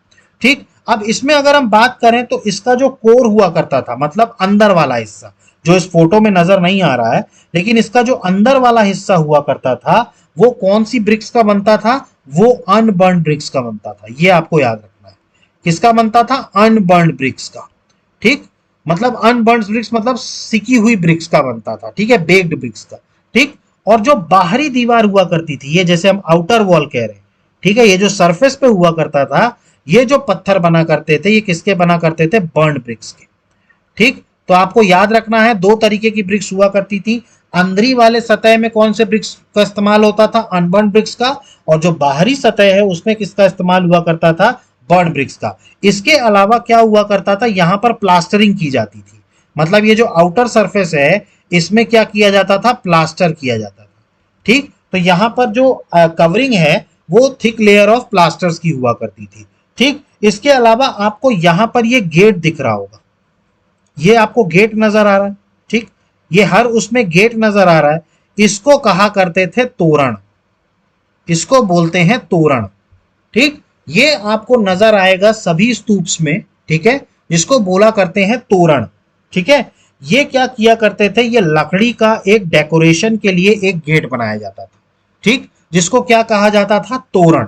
ठीक, अब इसमें अगर हम बात करें तो इसका जो कोर हुआ करता था, मतलब अंदर वाला हिस्सा, जो इस फोटो में नजर नहीं आ रहा है, लेकिन इसका जो अंदर वाला हिस्सा हुआ करता था, वो कौन सी ब्रिक्स का बनता था? वो अनबर्न ब्रिक्स का बनता था। ये आपको याद रखना है। किसका बनता था? अनबर्न ब्रिक्स का। ठीक, मतलब अनबर्न ब्रिक्स मतलब सिकी हुई ब्रिक्स का बनता था। ठीक है, बेक्ड ब्रिक्स का। ठीक, और जो बाहरी दीवार हुआ करती थी, ये जैसे हम आउटर वॉल कह रहे हैं, ठीक है, ये जो सरफेस पे हुआ करता था, ये जो पत्थर बना करते थे, ये किसके बना करते थे? बर्न ब्रिक्स के। ठीक, तो आपको याद रखना है, दो तरीके की ब्रिक्स हुआ करती थी। अंदरी वाले सतह में कौन से ब्रिक्स का इस्तेमाल होता था? अनबर्न ब्रिक्स का। और जो बाहरी सतह है उसमें किसका इस्तेमाल हुआ करता था? बर्न ब्रिक्स का। इसके अलावा क्या हुआ करता था? यहां पर प्लास्टरिंग की जाती थी। मतलब ये जो आउटर सरफेस है, इसमें क्या किया जाता था? प्लास्टर किया जाता था। ठीक, तो यहां पर जो कवरिंग है, वो थिक लेयर ऑफ प्लास्टर्स की हुआ करती थी। ठीक, इसके अलावा आपको यहां पर ये गेट दिख रहा होगा, ये आपको गेट नजर आ रहा है। ठीक, ये हर उसमें गेट नजर आ रहा है। इसको कहा करते थे तोरण, इसको बोलते हैं तोरण। ठीक, ये आपको नजर आएगा सभी स्तूप्स में। ठीक है, जिसको बोला करते हैं तोरण। ठीक है, ये क्या किया करते थे? ये लकड़ी का एक डेकोरेशन के लिए एक गेट बनाया जाता था। ठीक, जिसको क्या कहा जाता था? तोरण।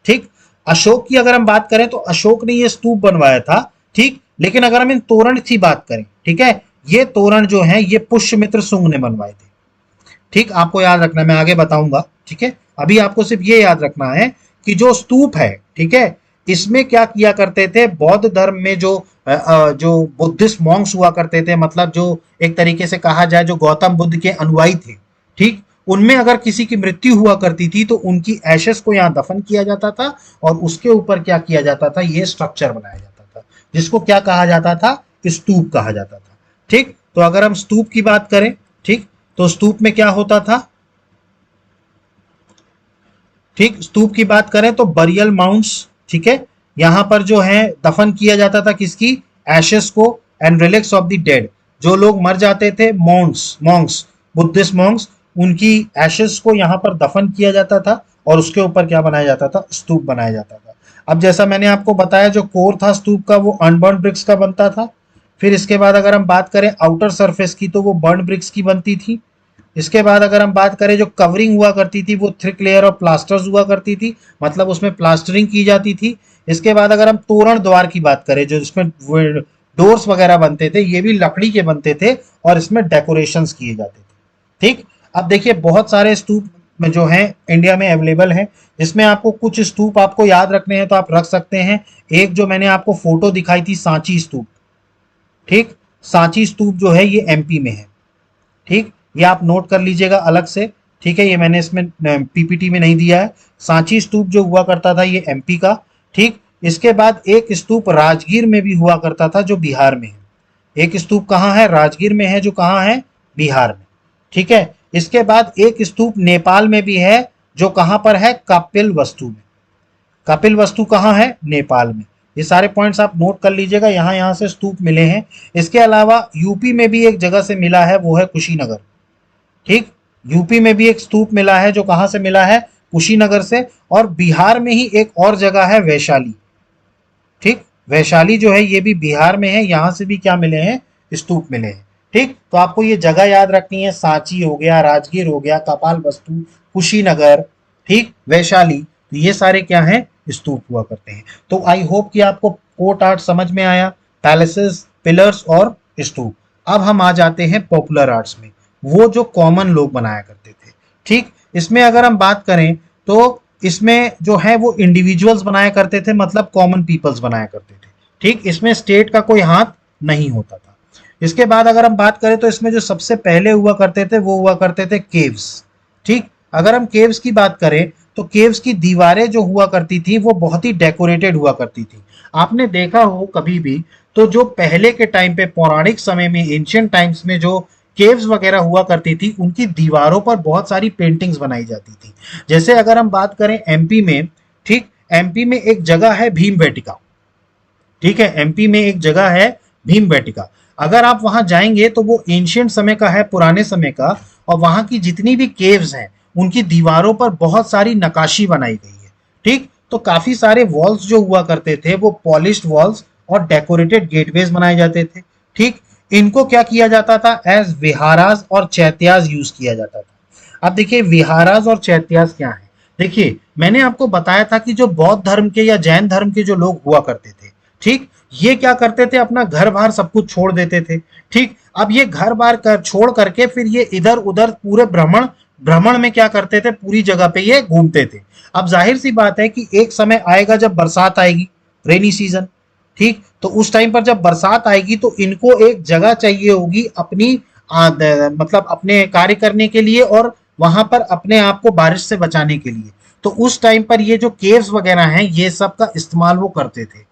ठीक, अशोक की अगर हम बात करें तो अशोक ने ये स्तूप बनवाया था। ठीक, लेकिन अगर हम इन तोरण की बात करें, ठीक है, ये तोरण जो है ये पुष्यमित्र शुंग ने बनवाए थे। ठीक, आपको याद रखना है, मैं आगे बताऊंगा। ठीक है, अभी आपको सिर्फ ये याद रखना है कि जो स्तूप है, ठीक है, इसमें क्या किया करते थे? बौद्ध धर्म में जो बुद्धिस्ट मॉन्क्स हुआ करते थे, मतलब जो एक तरीके से कहा जाए जो गौतम बुद्ध के अनुयायी थे, ठीक, उनमें अगर किसी की मृत्यु हुआ करती थी तो उनकी एशेस को यहाँ दफन किया जाता था, और उसके ऊपर क्या किया जाता था? ये स्ट्रक्चर बनाया जाता था, जिसको क्या कहा जाता था? स्तूप कहा जाता था। ठीक, तो अगर हम स्तूप की बात करें, ठीक, तो स्तूप में क्या होता था? ठीक, स्तूप की बात करें तो बरियल माउंट्स, ठीक है, यहां पर जो है दफन किया जाता था किसकी? एशेस को, and relics of the dead. जो लोग मर जाते थे, मॉन्क्स, बुद्धिस्ट मॉन्क्स, उनकी एशेस को यहाँ पर दफन किया जाता था और उसके ऊपर क्या बनाया जाता था, स्तूप बनाया जाता था। अब जैसा मैंने आपको बताया, जो कोर था स्तूप का वो अनबर्न ब्रिक्स का बनता था। फिर इसके बाद अगर हम बात करें आउटर सरफेस की तो वो बर्न ब्रिक्स की बनती थी। इसके बाद अगर हम बात करें जो कवरिंग हुआ करती थी वो थिक लेयर ऑफ प्लास्टर्स हुआ करती थी, मतलब उसमें प्लास्टरिंग की जाती थी। इसके बाद अगर हम तोरण द्वार की बात करें, जो इसमें डोर्स वगैरह बनते थे, ये भी लकड़ी के बनते थे और इसमें डेकोरेशंस किए जाते थे। ठीक, अब देखिए बहुत सारे स्तूप में जो हैं इंडिया में अवेलेबल हैं। इसमें आपको कुछ स्तूप आपको याद रखने हैं तो आप रख सकते हैं। एक जो मैंने आपको फोटो दिखाई थी, सांची स्तूप। ठीक, सांची स्तूप जो है ये एमपी में है। ठीक, ये आप नोट कर लीजिएगा अलग से। ठीक है, ये मैंने इसमें पीपीटी में नहीं दिया है। सांची स्तूप जो हुआ करता था ये एमपी का। ठीक, इसके बाद एक स्तूप राजगीर में भी हुआ करता था जो बिहार में है। एक स्तूप कहाँ है, राजगीर में है, जो कहाँ है, बिहार में। ठीक है, इसके बाद एक स्तूप नेपाल में भी है, जो कहाँ पर है, कपिल वस्तु में। कपिल वस्तु कहाँ है, नेपाल में। ये सारे पॉइंट्स आप नोट कर लीजिएगा, यहाँ यहाँ से स्तूप मिले हैं। इसके अलावा यूपी में भी एक जगह से मिला है, वो है कुशीनगर। ठीक, यूपी में भी एक स्तूप मिला है, जो कहाँ से मिला है, कुशीनगर से। और बिहार में ही एक और जगह है, वैशाली। ठीक, वैशाली जो है ये भी बिहार में है, यहां से भी क्या मिले हैं, स्तूप मिले हैं। ठीक, तो आपको ये जगह याद रखनी है, सांची हो गया, राजगीर हो गया, कपाल वस्तु, कुशीनगर, ठीक, वैशाली, तो ये सारे क्या हैं, स्तूप हुआ करते हैं। तो आई होप कि आपको कोर्ट आर्ट समझ में आया, पैलेसेस, पिलर्स और स्तूप। अब हम आ जाते हैं पॉपुलर आर्ट्स में, वो जो कॉमन लोग बनाया करते थे। ठीक, इसमें अगर हम बात करें तो इसमें जो है वो इंडिविजुअल्स बनाया करते थे, मतलब कॉमन पीपल्स बनाया करते थे। ठीक, इसमें स्टेट का कोई हाथ नहीं होता था। इसके बाद अगर हम बात करें तो इसमें जो सबसे पहले हुआ करते थे वो हुआ करते थे केव्स। ठीक, अगर हम केव्स की बात करें तो केव्स की दीवारें जो हुआ करती थी वो बहुत ही डेकोरेटेड हुआ करती थी। आपने देखा हो कभी भी तो जो पहले के टाइम पे, पौराणिक समय में, एंशियंट टाइम्स में जो केव्स वगैरह हुआ करती थी, उनकी दीवारों पर बहुत सारी पेंटिंग्स बनाई जाती थी। जैसे अगर हम बात करें एमपी में, ठीक, एमपी में एक जगह है भीम बेटिका। ठीक है, एमपी में एक जगह है भीम बेटिका। अगर आप वहां जाएंगे तो वो एंशियंट समय का है, पुराने समय का, और वहां की जितनी भी केव्स हैं उनकी दीवारों पर बहुत सारी नकाशी बनाई गई है। ठीक, तो काफी सारे वॉल्स जो हुआ करते थे वो पॉलिश्ड वॉल्स और डेकोरेटेड गेटवेज बनाए जाते थे। ठीक, इनको क्या किया जाता था, एज विहाराज और चैत्याज यूज किया जाता था। अब देखिए विहाराज और चैत्याज क्या है। देखिए मैंने आपको बताया था कि जो बौद्ध धर्म के या जैन धर्म के जो लोग हुआ करते थे, ठीक, ये क्या करते थे, अपना घर बार सब कुछ छोड़ देते थे। ठीक, अब ये घर बार कर छोड़ करके फिर ये इधर उधर पूरे भ्रमण भ्रमण में क्या करते थे, पूरी जगह पे ये घूमते थे। अब जाहिर सी बात है कि एक समय आएगा जब बरसात आएगी, रेनी सीजन। ठीक, तो उस टाइम पर जब बरसात आएगी तो इनको एक जगह चाहिए होगी अपनी मतलब अपने कार्य करने के लिए और वहां पर अपने आप को बारिश से बचाने के लिए। तो उस टाइम पर ये जो केव्स वगैरह हैं ये सब का इस्तेमाल वो करते थे।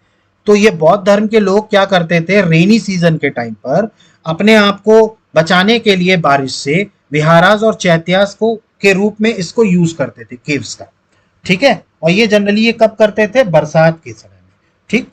तो ये बौद्ध धर्म के लोग क्या करते थे, रेनी सीजन के टाइम पर अपने आप को बचाने के लिए बारिश से विहाराज और चैत्यास को के रूप में इसको यूज करते थे, केव्स का। ठीक है, और ये जनरली ये कब करते थे, बरसात के समय में। ठीक,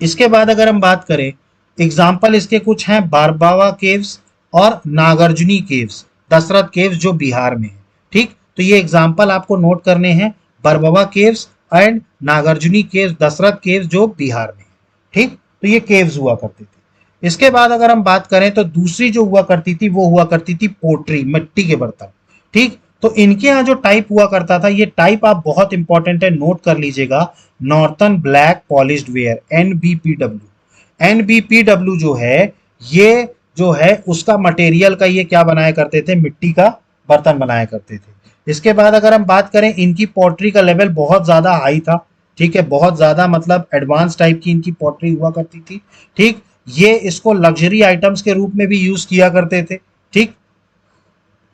इसके बाद अगर हम बात करें, एग्जाम्पल इसके कुछ हैं, बारबावा केव्स और नागार्जुनी केव्स, दशरथ केव्स जो बिहार में है। ठीक, तो ये एग्जाम्पल आपको नोट करने हैं, Barabar caves and Nagarjuni caves, Dashrath caves जो बिहार में है। ठीक, तो ये केव्स हुआ करते थे। इसके बाद अगर हम बात करें तो दूसरी जो हुआ करती थी वो हुआ करती थी पोट्री, मिट्टी के बर्तन। ठीक, तो इनके यहाँ जो टाइप हुआ करता था, ये टाइप आप बहुत इंपॉर्टेंट है, नोट कर लीजिएगा, नॉर्थन ब्लैक पॉलिश्ड वेयर, एनबीपीडब्ल्यू। एनबीपीडब्ल्यू जो है, ये जो है उसका मटेरियल का ये क्या बनाया करते थे, मिट्टी का बर्तन बनाया करते थे। इसके बाद अगर हम बात करें, इनकी पॉटरी का लेवल बहुत ज्यादा हाई था। ठीक है, बहुत ज्यादा मतलब एडवांस टाइप की इनकी पॉटरी हुआ करती थी। ठीक, ये इसको लग्जरी आइटम्स के रूप में भी यूज किया करते थे। ठीक,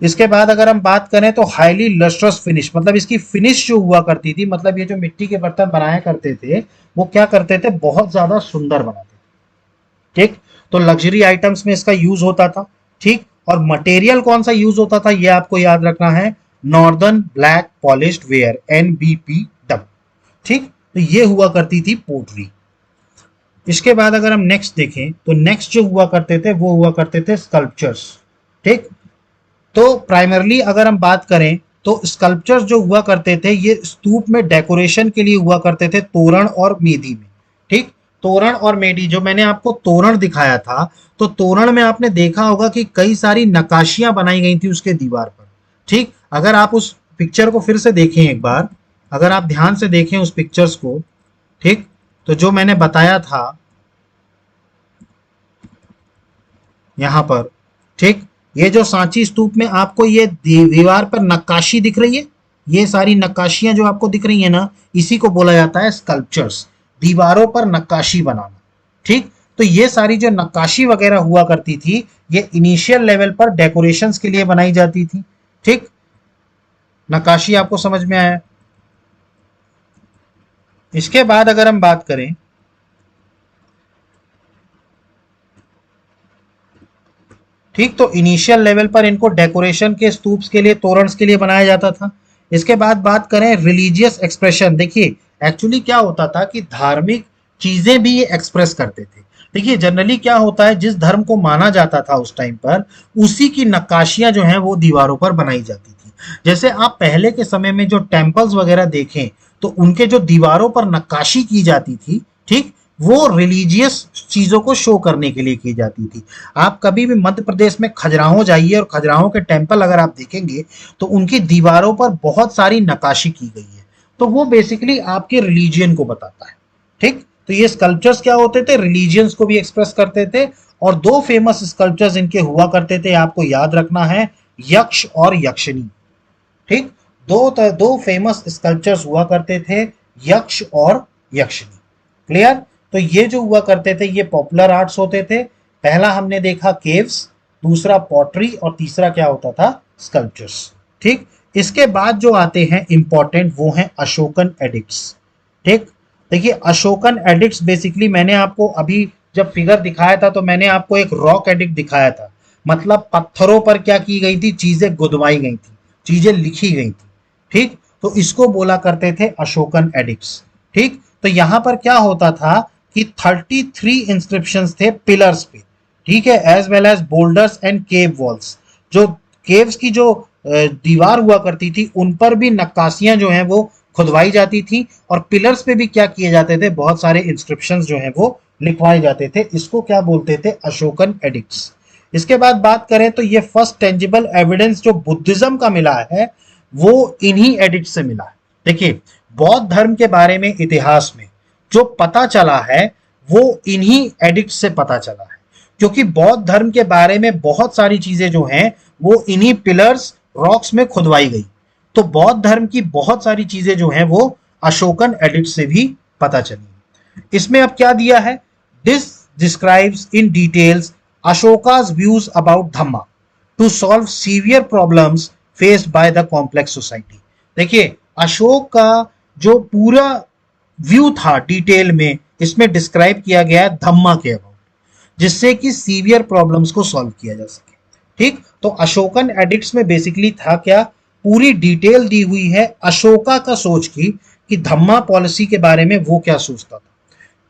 इसके बाद अगर हम बात करें तो हाईली लस्ट्रस फिनिश, मतलब इसकी फिनिश जो हुआ करती थी, मतलब ये जो मिट्टी के बर्तन बनाया करते थे वो क्या करते थे, बहुत ज्यादा सुंदर बनाते थे। ठीक, तो लग्जरी आइटम्स में इसका यूज होता था। ठीक, और मटेरियल कौन सा यूज होता था ये आपको याद रखना है, नॉर्दर्न ब्लैक पॉलिश्ड वेयर, एनबीपीडब्ल्यू। ठीक, तो ये हुआ करती थी पोटरी। इसके बाद अगर हम नेक्स्ट देखें तो नेक्स्ट जो हुआ करते थे वो हुआ करते थे स्कल्पचर्स। ठीक, तो प्राइमरली अगर हम बात करें तो स्कल्पचर्स जो हुआ करते थे ये स्तूप में डेकोरेशन के लिए हुआ करते थे, तोरण और मेदी में। ठीक, तोरण और मेदी, जो मैंने आपको तोरण दिखाया था तो तोरण में आपने देखा होगा कि कई सारी नक्काशियां बनाई गई थी उसके दीवार पर। ठीक, अगर आप उस पिक्चर को फिर से देखें एक बार, अगर आप ध्यान से देखें उस पिक्चर्स को, ठीक, तो जो मैंने बताया था यहां पर, ठीक, ये जो सांची स्तूप में आपको ये दीवार पर नक्काशी दिख रही है, ये सारी नक्काशियां जो आपको दिख रही है ना, इसी को बोला जाता है स्कल्पचर्स, दीवारों पर नक्काशी बनाना। ठीक, तो ये सारी जो नक्काशी वगैरह हुआ करती थी ये इनिशियल लेवल पर डेकोरेशंस के लिए बनाई जाती थी। ठीक, नक्काशी आपको समझ में आया। इसके बाद अगर हम बात करें, ठीक, तो इनिशियल लेवल पर इनको डेकोरेशन के, स्तूप्स के लिए, तोरणस के लिए बनाया जाता था। इसके बाद बात करें रिलीजियस एक्सप्रेशन, देखिए एक्चुअली क्या होता था कि धार्मिक चीजें भी ये एक्सप्रेस करते थे। देखिए जनरली क्या होता है, जिस धर्म को माना जाता था उस टाइम पर उसी की नक्काशियां जो हैं वो दीवारों पर बनाई जाती थी। जैसे आप पहले के समय में जो टेम्पल्स वगैरह देखें तो उनके जो दीवारों पर नक्काशी की जाती थी, ठीक, वो रिलीजियस चीजों को शो करने के लिए की जाती थी। आप कभी भी मध्य प्रदेश में खजुराहो जाइए और खजुराहो के टेम्पल अगर आप देखेंगे तो उनकी दीवारों पर बहुत सारी नक्काशी की गई है, तो वो बेसिकली आपके रिलीजियन को बताता है। ठीक, तो ये स्कल्पचर्स क्या होते थे, रिलीजियंस को भी एक्सप्रेस करते थे। और दो फेमस स्कल्पचर्स इनके हुआ करते थे, आपको याद रखना है, यक्ष और यक्षिणी। ठीक, दो फेमस स्कल्पचर्स हुआ करते थे, यक्ष और यक्षिणी। क्लियर, तो ये जो हुआ करते थे ये पॉपुलर आर्ट्स होते थे। पहला हमने देखा केव्स, दूसरा पॉटरी और तीसरा क्या होता था, स्कल्पचर्स। ठीक, इसके बाद जो आते हैं इंपॉर्टेंट वो हैं अशोकन एडिक्ट्स। ठीक, देखिए अशोकन एडिक्ट्स बेसिकली मैंने आपको अभी जब फिगर दिखाया था तो मैंने आपको एक रॉक एडिक्ट दिखाया था, मतलब पत्थरों पर क्या की गई थी, चीजें गुदवाई गई थी, चीजें लिखी गई थी। ठीक, तो इसको बोला करते थे अशोकन एडिक्ट्स। ठीक, तो यहां पर क्या होता था कि 33 इंस्क्रिप्शंस थे पिलर्स पे, ठीक है, as well as boulders and cave walls. जो केव्स की जो दीवार हुआ करती थी उन पर भी नक्काशियां जो हैं वो खुदवाई जाती थी, और पिलर्स पे भी क्या किए जाते थे, बहुत सारे इंस्क्रिप्शंस जो हैं वो लिखवाए जाते थे। इसको क्या बोलते थे, अशोकन एडिक्ट्स। इसके बाद बात करें तो ये फर्स्ट टेंजिबल एविडेंस जो बुद्धिज्म का मिला है वो इन्हीं एडिक्ट से मिला है। देखिए बौद्ध धर्म के बारे में इतिहास में जो पता चला है वो इन्हीं एडिक्ट से पता चला है, क्योंकि बौद्ध धर्म के बारे में बहुत सारी चीजें जो हैं वो इन्हीं पिलर्स, रॉक्स में खुदवाई गई। तो बौद्ध धर्म की बहुत सारी चीजें जो हैं वो अशोकन एडिक्ट से भी पता चली। इसमें अब क्या दिया है, this describes in details Ashoka's views about Dhamma to solve severe problems faced by the complex society. देखिए अशोक का जो पूरा व्यू था डिटेल में इसमें डिस्क्राइब किया गया है धम्मा के अबाउट, जिससे कि सीवियर प्रॉब्लम्स को सॉल्व किया जा सके। ठीक, तो अशोकन एडिक्ट्स में बेसिकली था क्या, पूरी डिटेल दी हुई है अशोका का सोच की कि धम्मा पॉलिसी के बारे में वो क्या सोचता था,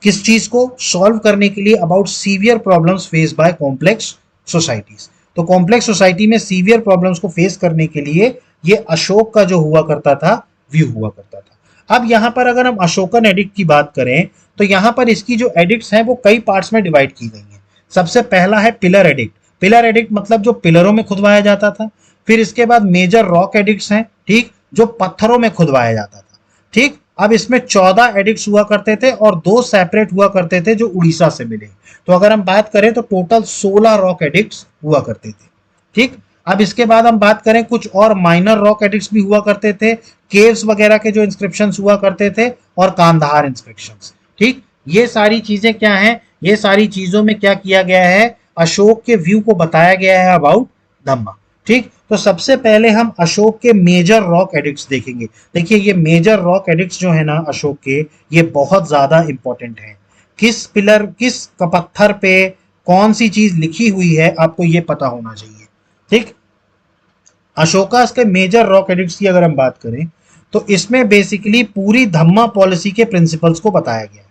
किस चीज को सॉल्व करने के लिए, about severe problems face by complex societies. तो कॉम्प्लेक्स सोसाइटी में सीवियर प्रॉब्लम्स को फेस करने के लिए ये अशोक का जो हुआ करता था व्यू हुआ करता था। अब यहां पर अगर हम अशोकन एडिक्ट की बात करें तो यहां पर इसकी जो एडिक्ट्स हैं वो कई पार्ट्स में डिवाइड की गई हैं। सबसे पहला है पिलर एडिक्ट। पिलर एडिक्ट मतलब जो पिलरों में खुदवाया जाता था। फिर इसके बाद मेजर रॉक एडिक्ट्स हैं, ठीक, जो पत्थरों में खुदवाया जाता था। ठीक, अब इसमें 14 एडिक्ट्स हुआ करते थे और 2 सेपरेट हुआ करते थे जो उड़ीसा से मिले। तो अगर हम बात करें तो टोटल 16 रॉक एडिक्ट्स हुआ करते थे। ठीक, अब इसके बाद हम बात करें कुछ और माइनर रॉक एडिक्ट्स भी हुआ करते थे, केव्स वगैरह के जो इंस्क्रिप्शंस हुआ करते थे और कांधार इंस्क्रिप्शंस। ठीक, ये सारी चीजें क्या हैं, ये सारी चीजों में क्या किया गया है, अशोक के व्यू को बताया गया है अबाउट धम्मा। ठीक, तो सबसे पहले हम अशोक के मेजर रॉक एडिक्ट्स देखेंगे। देखिए ये मेजर रॉक एडिक्ट्स जो है ना अशोक के, ये बहुत ज्यादा इंपॉर्टेंट है। किस पिलर, किस पत्थर पे कौन सी चीज लिखी हुई है आपको ये पता होना चाहिए। ठीक, अशोका के मेजर रॉक एडिक्ट्स की अगर हम बात करें तो इसमें बेसिकली पूरी धम्मा पॉलिसी के प्रिंसिपल्स को बताया गया है।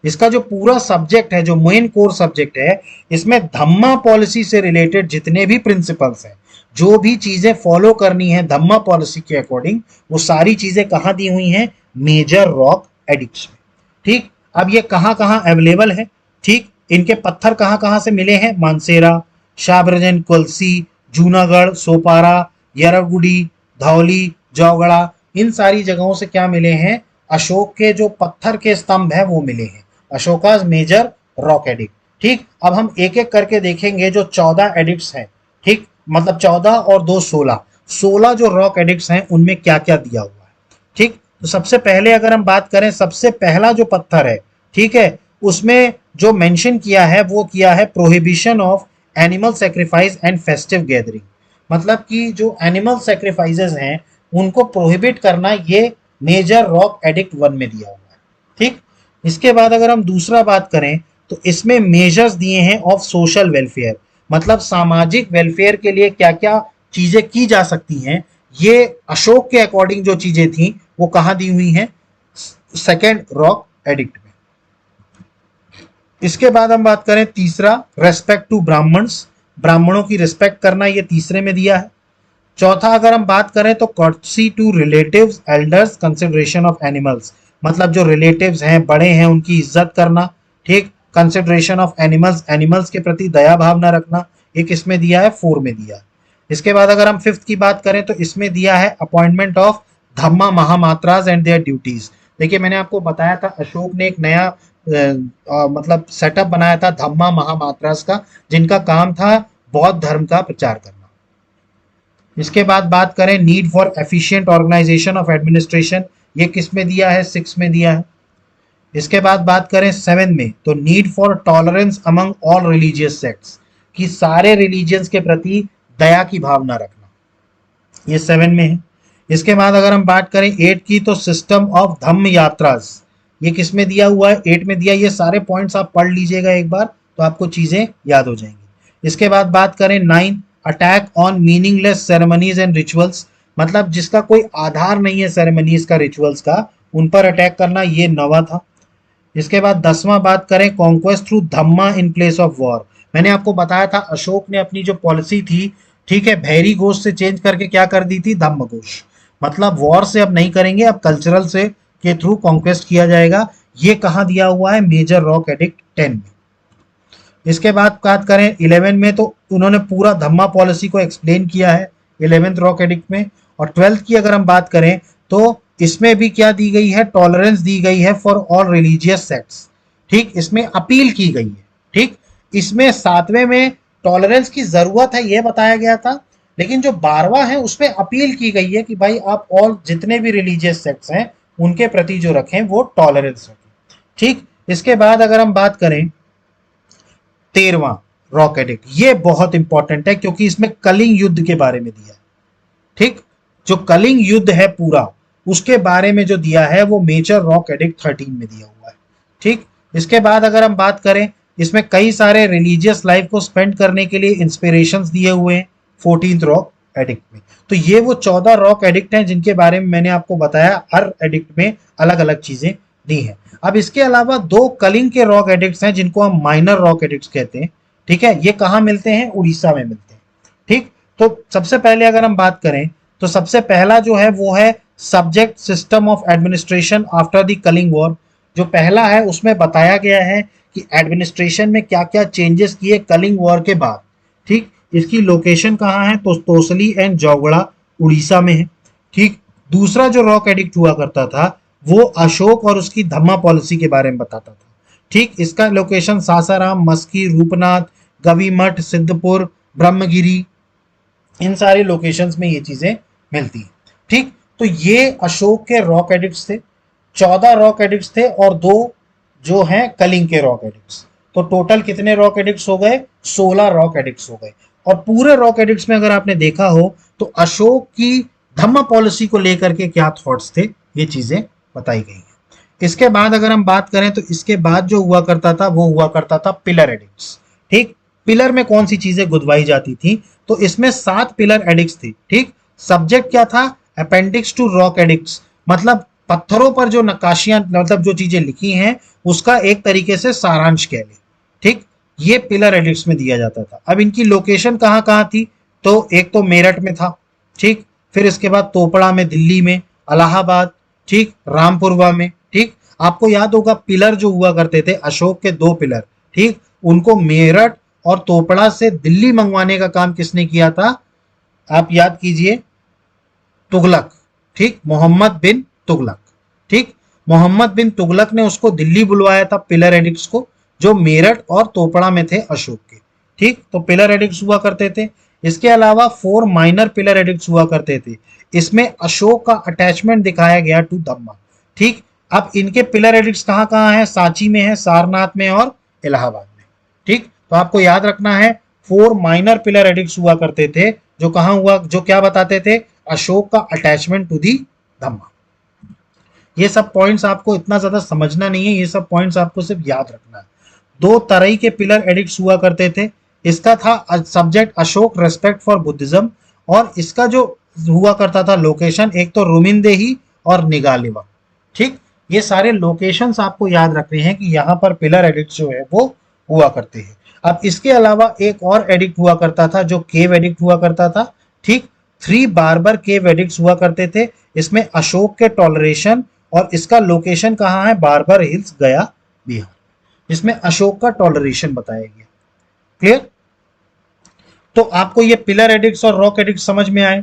इसका जो पूरा सब्जेक्ट है, जो मेन कोर सब्जेक्ट है, इसमें धम्मा पॉलिसी से रिलेटेड जितने भी प्रिंसिपल्स हैं, जो भी चीजें फॉलो करनी है धम्मा पॉलिसी के अकॉर्डिंग, वो सारी चीजें कहाँ दी हुई हैं? मेजर रॉक एडिक्ट्स में। ठीक, अब ये कहाँ कहाँ अवेलेबल है? ठीक, इनके पत्थर कहाँ कहाँ से मिले हैं? मानसेरा, शाहब्रजन, कुल्सी, जूनागढ़, सोपारा, यरागुड़ी, धौली, जौगड़ा, इन सारी जगहों से क्या मिले हैं? अशोक के जो पत्थर के स्तंभ है वो मिले हैं। Ashoka's major rock edict. ठीक, अब हम एक एक करके देखेंगे जो 14 एडिक्ट्स हैं। ठीक, मतलब 14 और 2 16, 16 जो रॉक एडिक्ट्स हैं उनमें क्या क्या दिया हुआ है। ठीक, तो सबसे पहले अगर हम बात करें, सबसे पहला जो पत्थर है, ठीक है, उसमें जो मेंशन किया है वो किया है prohibition of animal sacrifice and festive gathering. मतलब कि जो एनिमल सेक्रीफाइसेस हैं उनको प्रोहिबिट करना, ये मेजर रॉक एडिक्ट 1 में दिया हुआ है। ठीक, इसके बाद अगर हम दूसरा बात करें तो इसमें मेजर्स दिए हैं ऑफ सोशल वेलफेयर, मतलब सामाजिक वेलफेयर के लिए क्या क्या चीजें की जा सकती हैं, ये अशोक के अकॉर्डिंग जो चीजें थी वो कहाँ दी हुई हैं? सेकेंड रॉक एडिक्ट में। इसके बाद हम बात करें तीसरा, रेस्पेक्ट टू ब्राह्मण्स, ब्राह्मणों की रिस्पेक्ट करना, ये तीसरे में दिया है। चौथा अगर हम बात करें तो courtesy to relatives, elders, consideration of animals, मतलब जो रिलेटिव्स हैं, बड़े हैं, उनकी इज्जत करना। ठीक, कंसिडरेशन ऑफ एनिमल्स, एनिमल्स के प्रति दया भावना रखना, एक इसमें दिया है, 4 में दिया है। इसके बाद अगर हम फिफ्थ की बात करें तो इसमें दिया है appointment of Dhamma Mahamatras and their duties. देखिए मैंने आपको बताया था अशोक ने एक नया मतलब सेटअप बनाया था धम्मा महामात्रास का, जिनका काम था बौद्ध धर्म का प्रचार करना। इसके बाद बात करें need for efficient organization of administration, ये किस में दिया है? 6 में दिया है। इसके बाद बात करें 7 में तो need for tolerance among all religious sects, कि सारे रिलीजियंस के प्रति दया की भावना रखना, ये 7 में है। इसके बाद अगर हम बात करें 8 की तो सिस्टम ऑफ धम्म यात्रास, ये किस में दिया हुआ है? 8 में दिया। ये सारे पॉइंट्स आप पढ़ लीजिएगा एक बार तो आपको चीजें याद हो जाएंगी। इसके बाद बात करें 9, attack on meaningless ceremonies and rituals, मतलब जिसका कोई आधार नहीं है सेरेमनीज का, रिचुअल्स का, उन पर अटैक करना, ये 9वां था। इसके बाद 10वां बात करें conquest through Dhamma in place of war, मैंने आपको बताया था अशोक ने अपनी जो पॉलिसी थी, ठीक है, भैरी घोष से चेंज करके क्या कर दी थी? धम्म घोष, मतलब वॉर से अब नहीं करेंगे, अब कल्चरल से के थ्रू कॉन्क्वेस्ट किया जाएगा। ये कहाँ दिया हुआ है? मेजर रॉक एडिक्ट 10 में। इसके बाद बात करें 11 में तो उन्होंने पूरा धम्मा पॉलिसी को एक्सप्लेन किया है 11th रॉक एडिक्ट में। और 12th की अगर हम बात करें तो इसमें भी क्या दी गई है? टॉलरेंस दी गई है फॉर ऑल रिलीजियस सेक्ट्स। ठीक, इसमें अपील की गई है। ठीक, इसमें 7वें में टॉलरेंस की जरूरत है ये बताया गया था, लेकिन जो 12वां है उसमें अपील की गई है कि भाई आप ऑल जितने भी रिलीजियस सेक्ट्स हैं उनके प्रति जो रखें वो टॉलरेंस रखें। ठीक, इसके बाद अगर हम बात करें 13वां रॉक एडिक्ट, ये बहुत इंपॉर्टेंट है क्योंकि इसमें कलिंग युद्ध के बारे में दिया है। ठीक, जो कलिंग युद्ध है पूरा उसके बारे में जो दिया है वो मेजर रॉक एडिक्ट 13 में दिया हुआ है। ठीक, इसके बाद अगर हम बात करें इसमें कई सारे रिलीजियस लाइफ को स्पेंड करने के लिए इंस्पिरेशंस दिए हुए हैं 14th रॉक एडिक्ट में। तो ये वो 14 रॉक एडिक्ट हैं जिनके बारे में मैंने आपको बताया, हर एडिक्ट में अलग अलग चीजें दी हैं। अब इसके अलावा 2 कलिंग के रॉक एडिक्ट्स हैं जिनको हम माइनर रॉक एडिक्ट्स कहते हैं। ठीक है, ये कहाँ मिलते हैं? उड़ीसा में मिलते हैं। ठीक, तो सबसे पहले अगर हम बात करें तो सबसे पहला जो है वो है subject system of administration after the Kalinga war. जो पहला है उसमें बताया गया है कि एडमिनिस्ट्रेशन में क्या क्या चेंजेस किए कलिंग वॉर के बाद। ठीक, इसकी लोकेशन कहाँ है? तो तोसली एंड जौगड़ा उड़ीसा में है। ठीक, दूसरा जो रॉक एडिक्ट हुआ करता था वो अशोक और उसकी धम्मा पॉलिसी के बारे में बताता था। ठीक, इसका लोकेशन सासाराम, मस्की, रूपनाथ, गवीमठ, सिद्धपुर, ब्रह्मगिरी, इन सारे लोकेशंस में ये चीजें मिलती हैं। ठीक, तो ये अशोक के रॉक एडिक्ट्स थे। 14 रॉक एडिक्ट्स थे और 2 जो हैं कलिंग के रॉक एडिक्ट्स। तो टोटल कितने रॉक एडिक्ट्स हो गए? 16 रॉक एडिक्ट्स हो गए। और पूरे रॉक एडिक्ट्स में अगर आपने देखा हो तो अशोक की धम्मा पॉलिसी को लेकर के क्या थॉट्स थे, ये चीजें बताई गई हैं। इसके बाद अगर हम बात करें तो इसके बाद जो हुआ करता था वो हुआ करता था पिलर एडिक्ट्स। ठीक, पिलर में कौन सी चीजें गुदवाई जाती थी? तो इसमें 7 पिलर एडिक्ट्स थी। ठीक, सब्जेक्ट क्या था? अपेंडिक्स टू रॉक एडिक्ट्स, मतलब पत्थरों पर जो नक्काशियां मतलब जो चीजें लिखी हैं उसका एक तरीके से सारांश कह ले। ठीक, ये पिलर एडिक्ट्स में दिया जाता था। अब इनकी लोकेशन कहाँ कहाँ थी, तो एक तो मेरठ में था, ठीक, फिर इसके बाद तोपड़ा में दिल्ली में, इलाहाबाद, ठीक, रामपुरवा में, ठीक। आपको याद होगा पिलर जो हुआ करते थे अशोक के 2 पिलर, ठीक, उनको मेरठ और तोपड़ा से दिल्ली मंगवाने का काम किसने किया था, आप याद कीजिए, तुगलक, ठीक, मोहम्मद बिन तुगलक, ठीक। मोहम्मद बिन तुगलक ने उसको दिल्ली बुलवाया था पिलर एडिक्ट्स को, जो मेरठ और तोपड़ा में थे अशोक के, ठीक। तो पिलर एडिक्ट्स हुआ करते थे। इसके अलावा 4 माइनर पिलर एडिक्ट्स हुआ करते थे। इसमें अशोक का अटैचमेंट दिखाया गया टू धम्मा, ठीक। अब इनके पिलर एडिक्ट्स कहाँ कहाँ हैं, सांची में है, सारनाथ में और इलाहाबाद में, ठीक। तो आपको याद रखना है 4 माइनर पिलर एडिक्ट्स हुआ करते थे, जो कहाँ हुआ, जो क्या बताते थे, अशोक का अटैचमेंट टू दी धम्मा। ये सब पॉइंट्स आपको इतना ज्यादा समझना नहीं है, ये सब पॉइंट्स आपको सिर्फ याद रखना है। 2 तरह के पिलर एडिक्ट्स हुआ करते थे। इसका था subject Ashok respect for Buddhism, और इसका जो हुआ करता था लोकेशन, एक तो रुमिनदेही और निगालेवा, ठीक। ये सारे लोकेशंस आपको याद रखने हैं कि यहाँ पर पिलर एडिक्ट जो है वो हुआ करते हैं। अब इसके अलावा एक और एडिक्ट हुआ करता था जो केव एडिक्ट हुआ करता था, ठीक। 3 बार्बर केव एडिक्ट्स हुआ करते थे। इसमें अशोक के टॉलरेशन, और इसका लोकेशन कहाँ है, बार्बर हिल्स, गया, बिहार। इसमें अशोक का टॉलरेशन बताया गया। क्लियर? तो आपको ये पिलर एडिक्ट्स और रॉक एडिक्ट्स समझ में आए,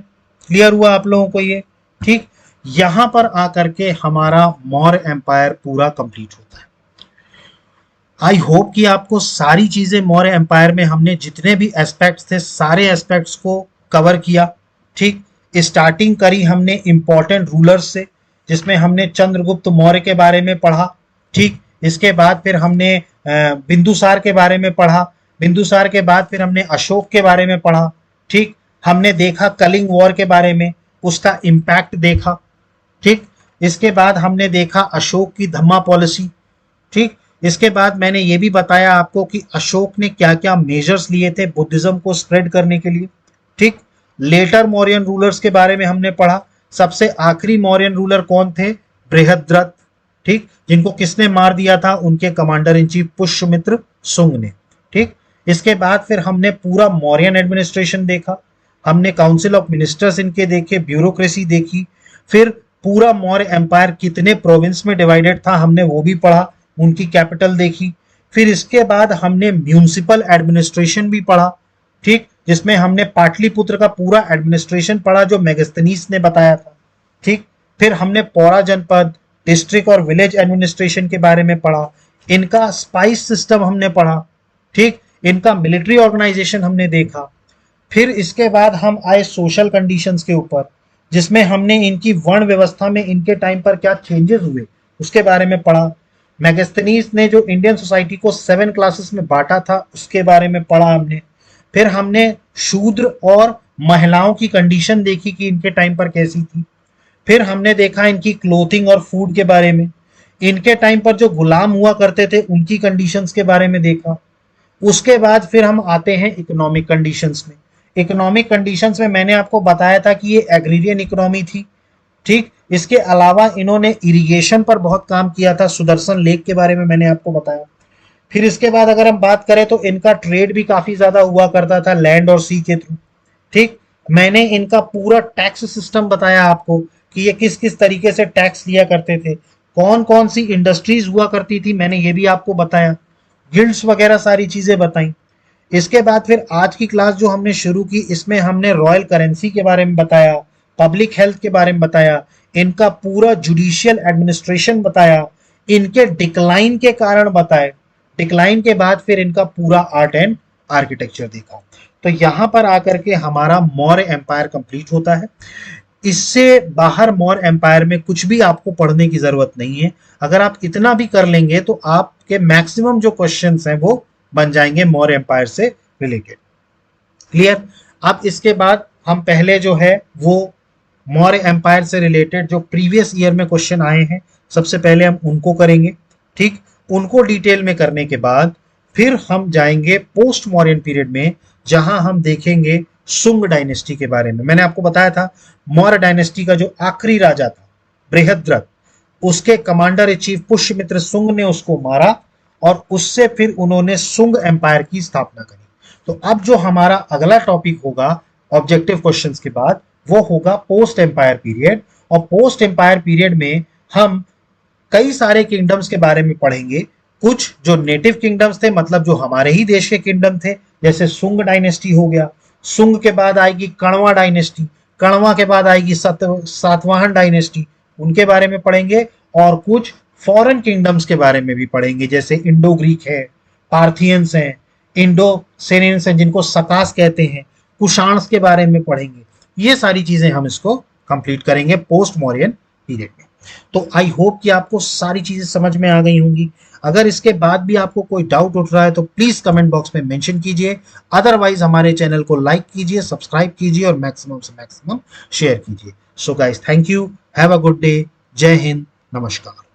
क्लियर हुआ आप लोगों को ये, ठीक। यहां पर आकर के हमारा मौर्य एम्पायर पूरा कंप्लीट होता है। आई होप कि आपको सारी चीजें मौर्य एम्पायर में हमने जितने भी एस्पेक्ट्स थे सारे एस्पेक्ट्स को कवर किया, ठीक। स्टार्टिंग करी हमने इंपॉर्टेंट रूलर्स से, जिसमें हमने चंद्रगुप्त मौर्य के बारे में पढ़ा, ठीक। इसके बाद फिर हमने बिंदुसार के बारे में पढ़ा, बिंदुसार के बाद फिर हमने अशोक के बारे में पढ़ा, ठीक। हमने देखा कलिंग वॉर के बारे में, उसका इम्पैक्ट देखा, ठीक। इसके बाद हमने देखा अशोक की धम्मा पॉलिसी, ठीक। इसके बाद मैंने ये भी बताया आपको कि अशोक ने क्या क्या मेजर्स लिए थे बुद्धिज्म को स्प्रेड करने के लिए, ठीक। लेटर मौर्यन रूलर्स के बारे में हमने पढ़ा। सबसे आखिरी मौर्यन रूलर कौन थे, बृहद्रथ, ठीक, जिनको किसने मार दिया था, उनके commander in chief Pushyamitra Shunga ने, ठीक। इसके बाद फिर हमने पूरा मौर्यन एडमिनिस्ट्रेशन देखा, हमने काउंसिल ऑफ मिनिस्टर्स इनके देखे, ब्यूरोक्रेसी देखी, फिर पूरा मौर्य एम्पायर कितने प्रोविंस में डिवाइडेड था हमने वो भी पढ़ा, उनकी कैपिटल देखी। फिर इसके बाद हमने म्यूनिसिपल एडमिनिस्ट्रेशन भी पढ़ा, ठीक, जिसमें हमने पाटलिपुत्र का पूरा एडमिनिस्ट्रेशन पढ़ा जो मेगस्थनीस ने बताया था, ठीक। फिर हमने पौरा जनपद, डिस्ट्रिक्ट और विलेज एडमिनिस्ट्रेशन के बारे में पढ़ा, इनका स्पाइस सिस्टम हमने पढ़ा, ठीक, इनका मिलिट्री ऑर्गेनाइजेशन हमने देखा। फिर इसके बाद हम आए सोशल कंडीशंस के ऊपर, जिसमें हमने इनकी वर्ण व्यवस्था में इनके टाइम पर क्या चेंजेस हुए उसके बारे में पढ़ा। मेगस्थनीस ने जो इंडियन सोसाइटी को 7 क्लासेस में बांटा था उसके बारे में पढ़ा हमने। फिर हमने शूद्र और महिलाओं की कंडीशन देखी कि इनके टाइम पर कैसी थी। फिर हमने देखा इनकी क्लोथिंग और फूड के बारे में। इनके टाइम पर जो गुलाम हुआ करते थे उनकी कंडीशंस के बारे में देखा। उसके बाद फिर हम आते हैं इकोनॉमिक कंडीशंस में। इकोनॉमिक कंडीशंस में मैंने आपको बताया था कि ये एग्रीरियन इकोनॉमी थी, ठीक। इसके अलावा इन्होंने इरिगेशन पर बहुत काम किया था, सुदर्शन लेक के बारे में मैंने आपको बताया। फिर इसके बाद अगर हम बात करें तो इनका ट्रेड भी काफी ज्यादा हुआ करता था लैंड और सी के थ्रू, ठीक। मैंने इनका पूरा टैक्स सिस्टम बताया आपको कि ये किस किस तरीके से टैक्स लिया करते थे, कौन कौन सी इंडस्ट्रीज हुआ करती थी, मैंने ये भी आपको बताया, गिल्ड्स वगैरह सारी चीजें बताई। इसके बाद फिर आज की क्लास जो हमने शुरू की इसमें हमने रॉयल करेंसी के बारे में बताया, पब्लिक हेल्थ के बारे में बताया, इनका पूरा जुडिशियल एडमिनिस्ट्रेशन बताया, इनके डिक्लाइन के कारण बताए। डिक्लाइन के बाद फिर इनका पूरा आर्ट एंड आर्किटेक्चर देखा। तो यहां पर आकर के हमारा मौर्य एम्पायर कंप्लीट होता है। इससे बाहर मौर्य एम्पायर में कुछ भी आपको पढ़ने की जरूरत नहीं है। अगर आप इतना भी कर लेंगे तो आपके मैक्सिमम जो क्वेश्चंस हैं वो बन जाएंगे मौर्य एम्पायर से रिलेटेड। क्लियर? अब इसके बाद हम पहले जो है वो मौर्य एम्पायर से रिलेटेड जो प्रीवियस ईयर में क्वेश्चन आए हैं सबसे पहले हम उनको करेंगे, ठीक। उनको डिटेल में करने के बाद फिर हम जाएंगे पोस्ट मौर्यन पीरियड में, जहां हम देखेंगे सुंग डायनेस्टी के बारे में। मैंने आपको बताया था मौर्य डायनेस्टी का जो आखिरी राजा था बृहद्रथ, उसके कमांडर इन चीफ पुष्यमित्र सुंग ने उसको मारा और उससे फिर उन्होंने सुंग एम्पायर की स्थापना करी। तो अब जो हमारा अगला टॉपिक होगा ऑब्जेक्टिव क्वेश्चंस के बाद, वो होगा पोस्ट एम्पायर पीरियड। और पोस्ट एम्पायर पीरियड में हम कई सारे किंगडम्स के बारे में पढ़ेंगे। कुछ जो नेटिव किंगडम्स थे, मतलब जो हमारे ही देश के किंगडम थे, जैसे सुंग डायनेस्टी हो गया। सुंग के बाद आएगी कण्वा डायनेस्टी, कण्वा के बाद आएगी सातवाहन डायनेस्टी, उनके बारे में पढ़ेंगे। और कुछ फॉरेन किंगडम्स के बारे में भी पढ़ेंगे, जैसे इंडो ग्रीक है, पार्थियंस हैं, इंडो सेनियंस हैं जिनको सकास कहते हैं, कुशाण्स के बारे में पढ़ेंगे। ये सारी चीजें हम इसको कंप्लीट करेंगे पोस्ट मौर्यन पीरियड में। तो आई होप कि आपको सारी चीजें समझ में आ गई होंगी। अगर इसके बाद भी आपको कोई डाउट उठ रहा है तो प्लीज कमेंट बॉक्स में मेंशन कीजिए। अदरवाइज हमारे चैनल को लाइक कीजिए, सब्सक्राइब कीजिए और मैक्सिमम से मैक्सिमम शेयर कीजिए। So guys, thank you, have a good day, जय हिंद, नमस्कार।